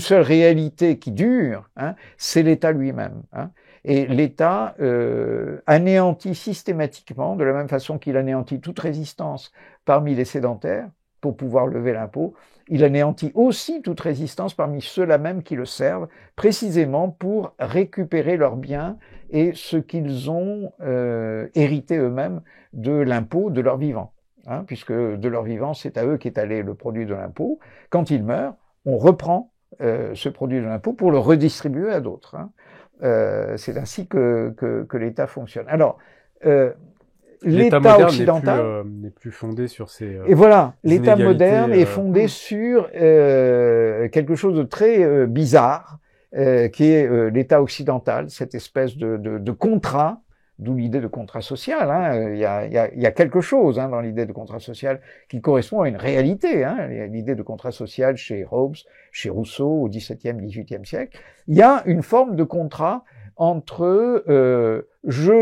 seule réalité qui dure, hein, c'est l'État lui-même. Hein. Et l'État anéantit systématiquement, de la même façon qu'il anéantit toute résistance parmi les sédentaires, pour pouvoir lever l'impôt, il anéantit aussi toute résistance parmi ceux-là même qui le servent, précisément pour récupérer leurs biens et ce qu'ils ont hérité eux-mêmes de l'impôt de leur vivant. Hein, puisque de leur vivant, c'est à eux qu'est allé le produit de l'impôt. Quand ils meurent, on reprend ce produit de l'impôt pour le redistribuer à d'autres. Hein. C'est ainsi que l'État fonctionne. Alors, l'État occidental n'est plus fondé sur ces et voilà, l'État moderne est inégalités, fondé sur quelque chose de très bizarre, qui est l'État occidental, cette espèce de contrat, d'où l'idée de contrat social. Hein. Il y a quelque chose hein, dans l'idée de contrat social qui correspond à une réalité. Hein. L'idée de contrat social chez Hobbes, chez Rousseau, au XVIIe, XVIIIe siècle. Il y a une forme de contrat entre je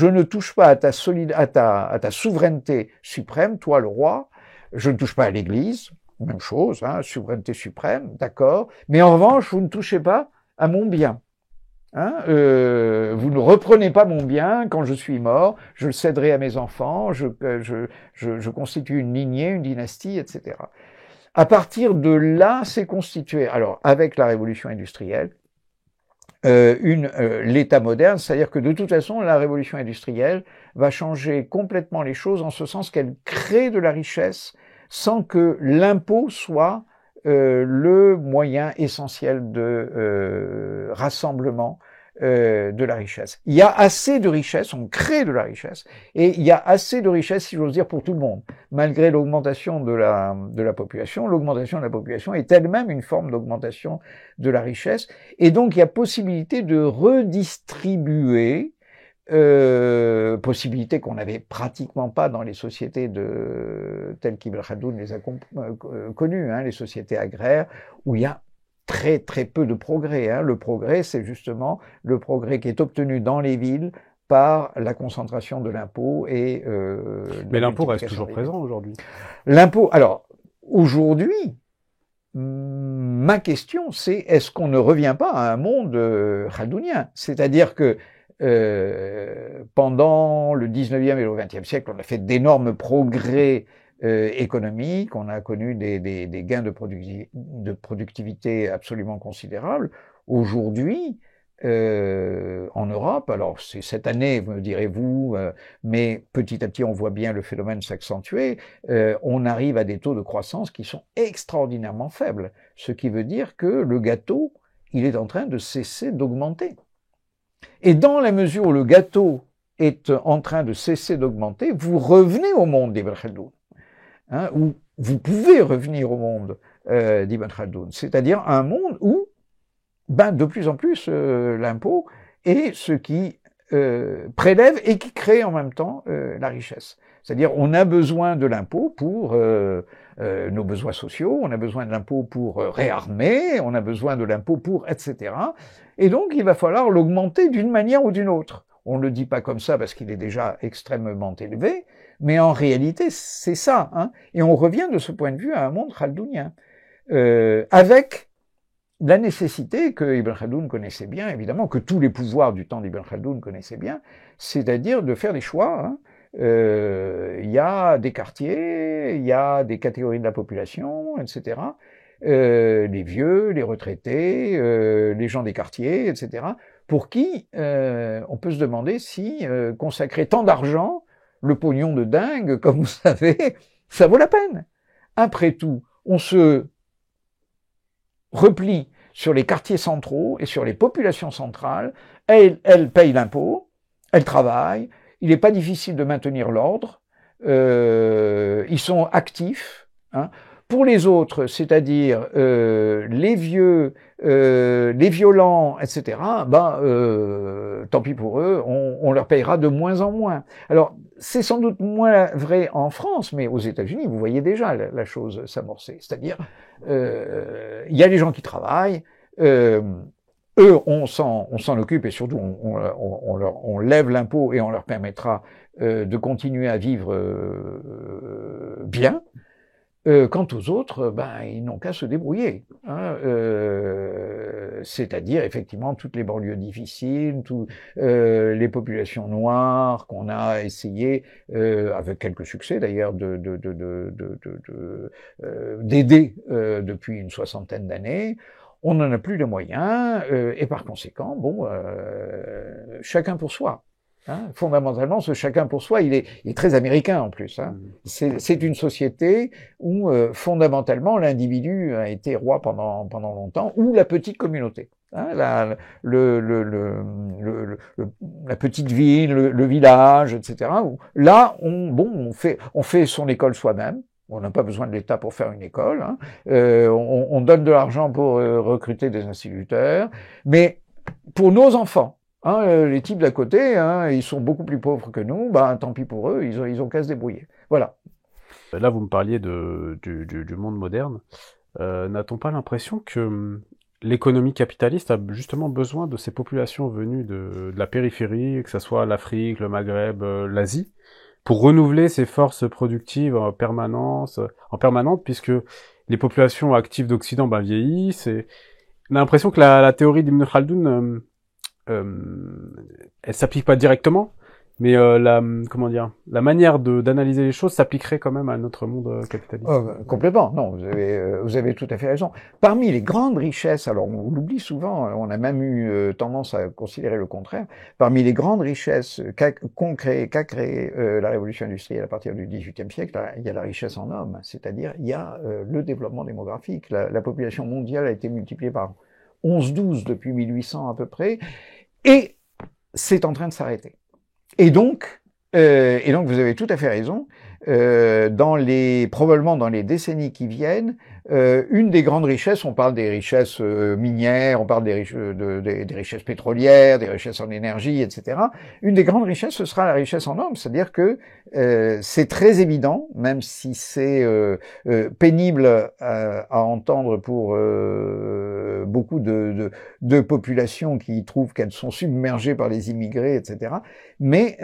ne touche pas à ta souveraineté suprême, toi le roi, je ne touche pas à l'Église, même chose, hein, souveraineté suprême, d'accord, mais en revanche, vous ne touchez pas à mon bien. Hein, vous ne reprenez pas mon bien quand je suis mort, je le céderai à mes enfants, je constitue une lignée, une dynastie, etc. À partir de là, c'est constitué, alors avec la révolution industrielle, l'État moderne, c'est-à-dire que de toute façon, la révolution industrielle va changer complètement les choses en ce sens qu'elle crée de la richesse sans que l'impôt soit le moyen essentiel de rassemblement de la richesse. Il y a assez de richesse, on crée de la richesse, et il y a assez de richesse, si j'ose dire, pour tout le monde. Malgré l'augmentation de la population, l'augmentation de la population est elle-même une forme d'augmentation de la richesse, et donc il y a possibilité de redistribuer, possibilité qu'on n'avait pratiquement pas dans les sociétés telles qu'Ibn Khaldoun les a connues, hein, les sociétés agraires, où il y a très très peu de progrès. Hein. Le progrès, c'est justement le progrès qui est obtenu dans les villes par la concentration de l'impôt et mais l'impôt reste toujours présent aujourd'hui. L'impôt, alors aujourd'hui, ma question c'est est-ce qu'on ne revient pas à un monde khaldounien, c'est-à-dire que pendant le 19e et le 20e siècle, on a fait d'énormes progrès économiques, on a connu des gains de productivité absolument considérables. Aujourd'hui, en Europe, alors c'est cette année, me direz-vous, mais petit à petit on voit bien le phénomène s'accentuer, on arrive à des taux de croissance qui sont extraordinairement faibles, ce qui veut dire que le gâteau, il est en train de cesser d'augmenter. Et dans la mesure où le gâteau est en train de cesser d'augmenter, vous revenez au monde d'Ibn Khaldoun. Hein, où vous pouvez revenir au monde d'Ibn Khaldoun, c'est-à-dire un monde où, de plus en plus, l'impôt est ce qui prélève et qui crée en même temps la richesse. C'est-à-dire, on a besoin de l'impôt pour nos besoins sociaux, on a besoin de l'impôt pour réarmer, on a besoin de l'impôt pour, etc. Et donc, il va falloir l'augmenter d'une manière ou d'une autre. On ne le dit pas comme ça parce qu'il est déjà extrêmement élevé, mais en réalité, c'est ça. Hein. Et on revient de ce point de vue à un monde khaldounien, avec la nécessité que Ibn Khaldoun connaissait bien, évidemment, que tous les pouvoirs du temps d'Ibn Khaldoun connaissaient bien, c'est-à-dire de faire des choix. Hein. Il y a des quartiers, il y a des catégories de la population, etc. Les vieux, les retraités, les gens des quartiers, etc. Pour qui on peut se demander si consacrer tant d'argent, le pognon de dingue, comme vous savez, ça vaut la peine. Après tout, on se replie sur les quartiers centraux et sur les populations centrales. Elles payent l'impôt, elles travaillent, il n'est pas difficile de maintenir l'ordre, ils sont actifs. Hein. Pour les autres, c'est-à-dire les vieux, les violents, etc., tant pis pour eux, on leur payera de moins en moins. Alors, c'est sans doute moins vrai en France, mais aux États-Unis, vous voyez déjà la chose s'amorcer. C'est-à-dire, il y a des gens qui travaillent, eux, on s'en occupe et surtout, on lève l'impôt et on leur permettra de continuer à vivre bien. Quant aux autres, ils n'ont qu'à se débrouiller. Hein. c'est-à-dire effectivement toutes les banlieues difficiles, les populations noires qu'on a essayé, avec quelques succès d'ailleurs, d'aider depuis une soixantaine d'années. On n'en a plus les moyens, et par conséquent, bon, chacun pour soi. Hein, fondamentalement, ce chacun pour soi, il est très américain en plus. Hein. C'est une société où fondamentalement l'individu a été roi pendant longtemps, ou la petite communauté. Hein, la petite ville, le village, etc. Où, là, on fait son école soi-même. On n'a pas besoin de l'État pour faire une école. Hein. On donne de l'argent pour recruter des instituteurs, mais pour nos enfants. Hein, les types d'à côté, hein, ils sont beaucoup plus pauvres que nous, bah, tant pis pour eux, ils ont qu'à se débrouiller. Voilà. Là, vous me parliez du monde moderne. N'a-t-on pas l'impression que l'économie capitaliste a justement besoin de ces populations venues de la périphérie, que ce soit l'Afrique, le Maghreb, l'Asie, pour renouveler ses forces productives en permanente, puisque les populations actives d'Occident vieillissent, et on a l'impression que la théorie d'Ibn Khaldoun elle s'applique pas directement, mais la manière d'analyser les choses s'appliquerait quand même à notre monde capitaliste. Complètement, non, vous avez tout à fait raison. Parmi les grandes richesses, alors on l'oublie souvent, on a même eu tendance à considérer le contraire, parmi les grandes richesses qu'a créé la révolution industrielle à partir du XVIIIe siècle, il y a la richesse en hommes, c'est-à-dire il y a le développement démographique. La population mondiale a été multipliée par 11-12 depuis 1800 à peu près, et c'est en train de s'arrêter. Et donc vous avez tout à fait raison, probablement dans les décennies qui viennent, une des grandes richesses, on parle des richesses minières, on parle des richesses pétrolières, des richesses en énergie, etc. Une des grandes richesses, ce sera la richesse en hommes, c'est-à-dire que c'est très évident, même si c'est pénible à entendre pour beaucoup de populations qui trouvent qu'elles sont submergées par les immigrés, etc. Mais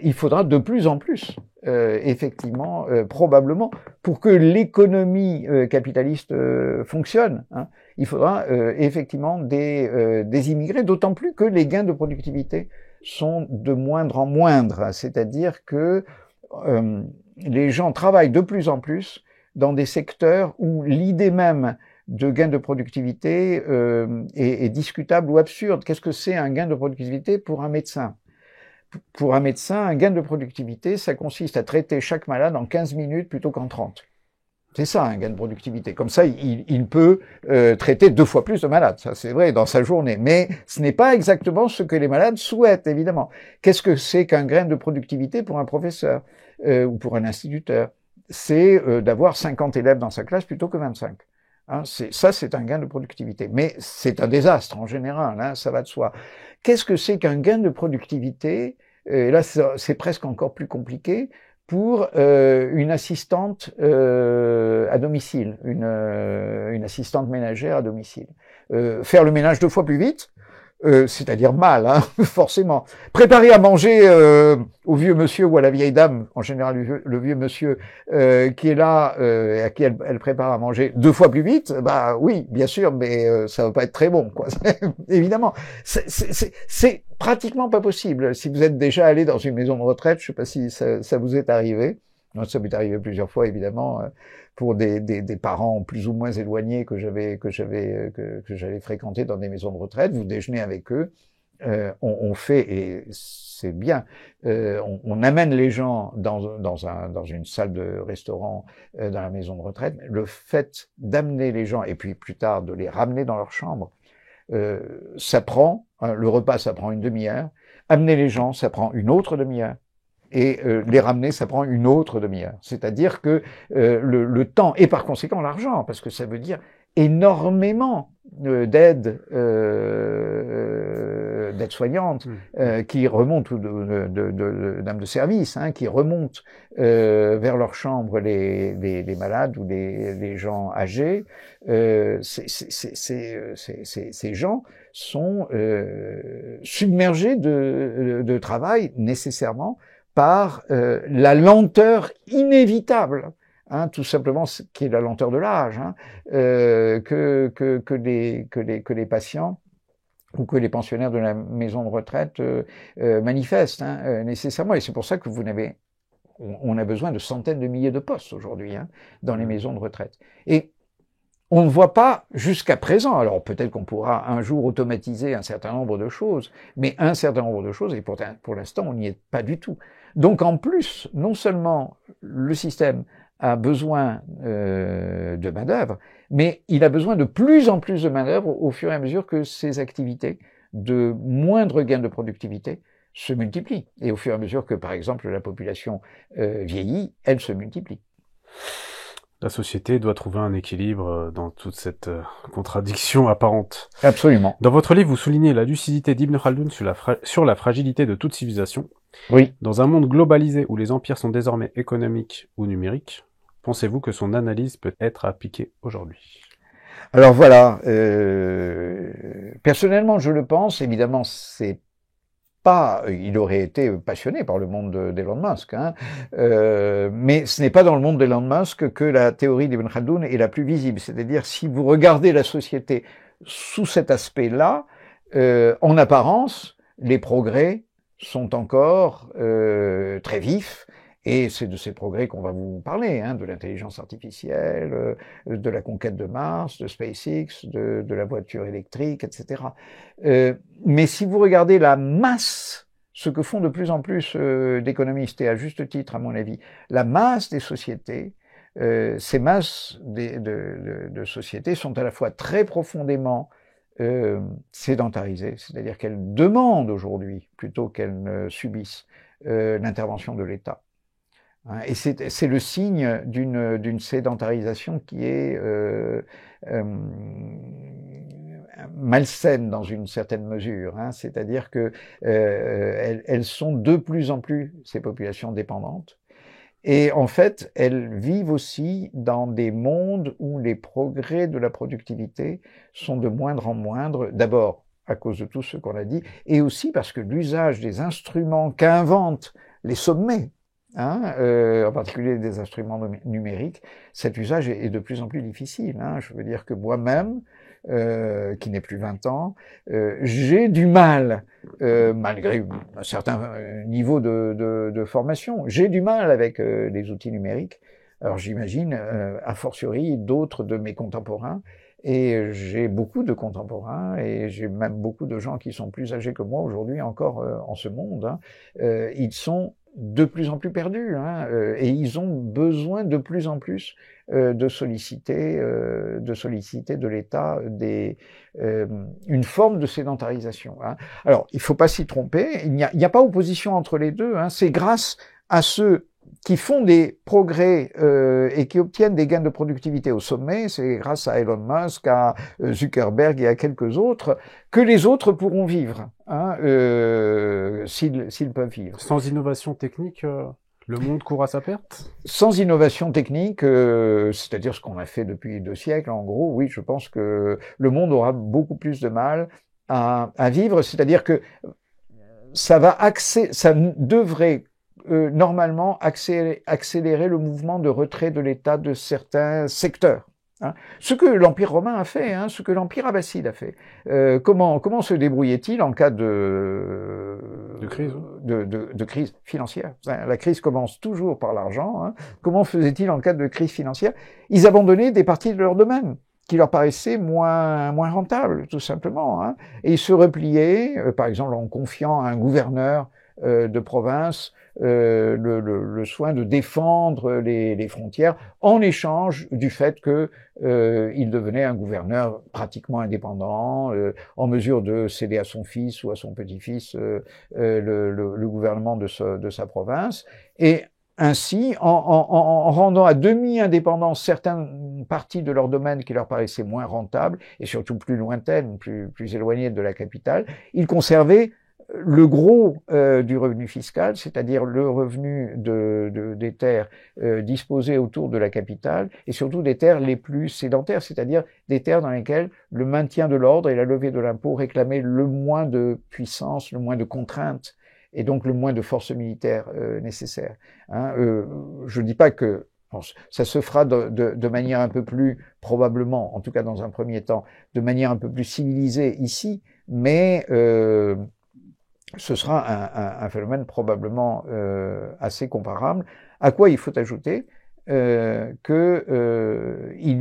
il faudra de plus en plus, effectivement, probablement, pour que l'économie capitaliste fonctionne. Hein, il faudra effectivement des immigrés, d'autant plus que les gains de productivité sont de moindre en moindre. C'est-à-dire que les gens travaillent de plus en plus dans des secteurs où l'idée même de gain de productivité est discutable ou absurde. Qu'est-ce que c'est un gain de productivité pour un médecin ? Pour un médecin, un gain de productivité, ça consiste à traiter chaque malade en 15 minutes plutôt qu'en 30. C'est ça, un gain de productivité. Comme ça, il peut traiter 2 fois plus de malades. Ça, c'est vrai, dans sa journée. Mais ce n'est pas exactement ce que les malades souhaitent, évidemment. Qu'est-ce que c'est qu'un gain de productivité pour un professeur ou pour un instituteur ? C'est d'avoir 50 élèves dans sa classe plutôt que 25. Hein, c'est un gain de productivité. Mais c'est un désastre en général, hein, ça va de soi. Qu'est-ce que c'est qu'un gain de productivité ? Et là, c'est presque encore plus compliqué pour une assistante à domicile, une assistante ménagère à domicile. Faire le ménage 2 fois plus vite, c'est-à-dire mal, hein, forcément. Préparer à manger au vieux monsieur ou à la vieille dame, en général le vieux monsieur qui est là, à qui elle prépare à manger 2 fois plus vite, bah oui, bien sûr, mais ça va pas être très bon, quoi. Évidemment, c'est pratiquement pas possible. Si vous êtes déjà allé dans une maison de retraite, je sais pas si ça vous est arrivé. Non, ça m'est arrivé plusieurs fois, évidemment, pour des parents plus ou moins éloignés que j'allais fréquenter dans des maisons de retraite. Vous déjeunez avec eux, on fait, et c'est bien, on amène les gens dans une salle de restaurant dans la maison de retraite. Le fait d'amener les gens, et puis plus tard de les ramener dans leur chambre, ça prend, le repas ça prend une demi-heure, amener les gens ça prend une autre demi-heure. Et les ramener, ça prend une autre demi-heure. C'est-à-dire que le temps, et par conséquent l'argent, parce que ça veut dire énormément d'aides soignantes qui remontent, ou de dames de service, hein, qui remontent vers leur chambre les malades ou les gens âgés. Ces gens sont submergés de travail nécessairement par la lenteur inévitable hein, tout simplement, qui est la lenteur de l'âge, hein, que les patients ou que les pensionnaires de la maison de retraite manifestent nécessairement. Et c'est pour ça que on a besoin de centaines de milliers de postes aujourd'hui dans les maisons de retraite. Et on ne voit pas jusqu'à présent, alors peut-être qu'on pourra un jour automatiser un certain nombre de choses, mais un certain nombre de choses, et pour l'instant on n'y est pas du tout. Donc en plus, non seulement le système a besoin de main-d'œuvre, mais il a besoin de plus en plus de main-d'œuvre au fur et à mesure que ces activités de moindre gain de productivité se multiplient. Et au fur et à mesure que, par exemple, la population vieillit, elle se multiplie. La société doit trouver un équilibre dans toute cette contradiction apparente. Absolument. Dans votre livre, vous soulignez la lucidité d'Ibn Khaldoun sur la fragilité de toute civilisation. Oui. Dans un monde globalisé où les empires sont désormais économiques ou numériques, pensez-vous que son analyse peut être appliquée aujourd'hui ? Alors voilà, personnellement je le pense, évidemment il aurait été passionné par le monde d'Elon Musk, mais ce n'est pas dans le monde d'Elon Musk que la théorie d'Ibn Khaldoun est la plus visible. C'est-à-dire, si vous regardez la société sous cet aspect-là, en apparence, les progrès sont encore très vifs. Et c'est de ces progrès qu'on va vous parler, de l'intelligence artificielle, de la conquête de Mars, de SpaceX, de la voiture électrique, etc. Mais si vous regardez la masse, ce que font de plus en plus d'économistes, et à juste titre à mon avis, la masse des sociétés, ces masses de sociétés sont à la fois très profondément sédentarisées, c'est-à-dire qu'elles demandent aujourd'hui, plutôt qu'elles ne subissent, l'intervention de l'État. Et c'est le signe d'une sédentarisation qui est malsaine dans une certaine mesure, c'est-à-dire que elles sont de plus en plus, ces populations dépendantes, et en fait elles vivent aussi dans des mondes où les progrès de la productivité sont de moindre en moindre, d'abord à cause de tout ce qu'on a dit, et aussi parce que l'usage des instruments qu'inventent les sommets, en particulier des instruments numériques, cet usage est de plus en plus difficile. Je veux dire que moi-même, qui n'ai plus 20 ans, j'ai du mal, malgré un certain niveau de formation, j'ai du mal avec les outils numériques. Alors j'imagine, a fortiori, d'autres de mes contemporains, et j'ai beaucoup de contemporains, et j'ai même beaucoup de gens qui sont plus âgés que moi aujourd'hui encore en ce monde. Ils sont de plus en plus perdus, et ils ont besoin de plus en plus de solliciter de l'État une forme de sédentarisation. Alors, il ne faut pas s'y tromper, il n'y a pas opposition entre les deux, c'est grâce à ceux qui font des progrès et qui obtiennent des gains de productivité au sommet, c'est grâce à Elon Musk, à Zuckerberg et à quelques autres, que les autres pourront vivre, s'ils peuvent vivre. Sans innovation technique, le monde court à sa perte ? Sans innovation technique, c'est-à-dire ce qu'on a fait depuis 2 siècles, en gros, oui, je pense que le monde aura beaucoup plus de mal à vivre, c'est-à-dire que ça devrait normalement accélérer le mouvement de retrait de l'État de certains secteurs. Ce que l'Empire romain a fait, ce que l'Empire abbasside a fait. Comment se débrouillait-il en cas de crise, de crise financière? La crise commence toujours par l'argent. Comment faisait-il en cas de crise financière? Ils abandonnaient des parties de leur domaine qui leur paraissaient moins rentables, tout simplement. Et ils se repliaient, par exemple en confiant à un gouverneur de province le soin de défendre les frontières en échange du fait que il devenait un gouverneur pratiquement indépendant, en mesure de céder à son fils ou à son petit-fils le gouvernement de sa province, et ainsi, en rendant à demi indépendants certaines parties de leur domaine qui leur paraissaient moins rentables et surtout plus lointaines, plus éloignées de la capitale, ils conservaient le gros du revenu fiscal, c'est-à-dire le revenu des terres disposées autour de la capitale, et surtout des terres les plus sédentaires, c'est-à-dire des terres dans lesquelles le maintien de l'ordre et la levée de l'impôt réclamaient le moins de puissance, le moins de contraintes, et donc le moins de force militaire nécessaire. Je ne dis pas que Bon, ça se fera de manière un peu plus, probablement, en tout cas dans un premier temps, de manière un peu plus civilisée ici, mais ce sera un phénomène probablement assez comparable. À quoi il faut ajouter il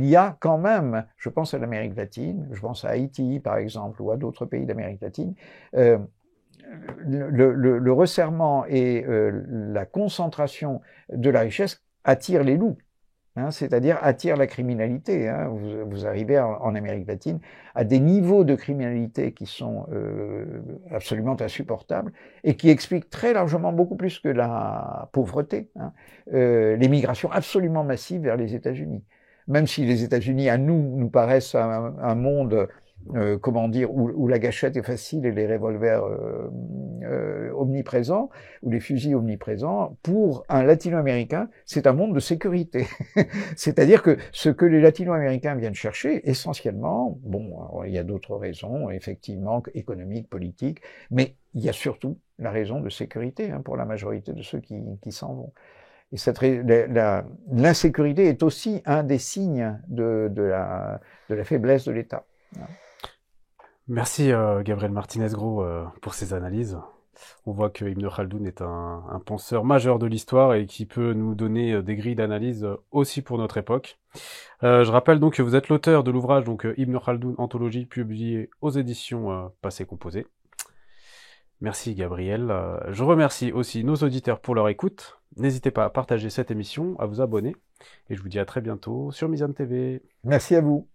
y a quand même, je pense à l'Amérique latine, je pense à Haïti par exemple, ou à d'autres pays d'Amérique latine, le resserrement et la concentration de la richesse attirent les loups. C'est-à-dire attire la criminalité. Vous arrivez en Amérique latine à des niveaux de criminalité qui sont absolument insupportables et qui expliquent très largement beaucoup plus que la pauvreté, l'émigration absolument massive vers les États-Unis. Même si les États-Unis, à nous paraissent un monde comment dire, où la gâchette est facile et les revolvers omniprésents, ou les fusils omniprésents, pour un latino-américain, c'est un monde de sécurité. C'est-à-dire que ce que les latino-américains viennent chercher, essentiellement, bon, il y a d'autres raisons, effectivement, économiques, politiques, mais il y a surtout la raison de sécurité pour la majorité de ceux qui s'en vont. Et l'insécurité est aussi un des signes de la faiblesse de l'État. Merci Gabriel Martinez-Gros pour ces analyses. On voit que Ibn Khaldoun est un penseur majeur de l'histoire et qui peut nous donner des grilles d'analyse aussi pour notre époque. Je rappelle donc que vous êtes l'auteur de l'ouvrage donc Ibn Khaldoun, anthologie, publiée aux éditions Passé Composé. Merci Gabriel. Je remercie aussi nos auditeurs pour leur écoute. N'hésitez pas à partager cette émission, à vous abonner. Et je vous dis à très bientôt sur Mizan TV. Merci à vous.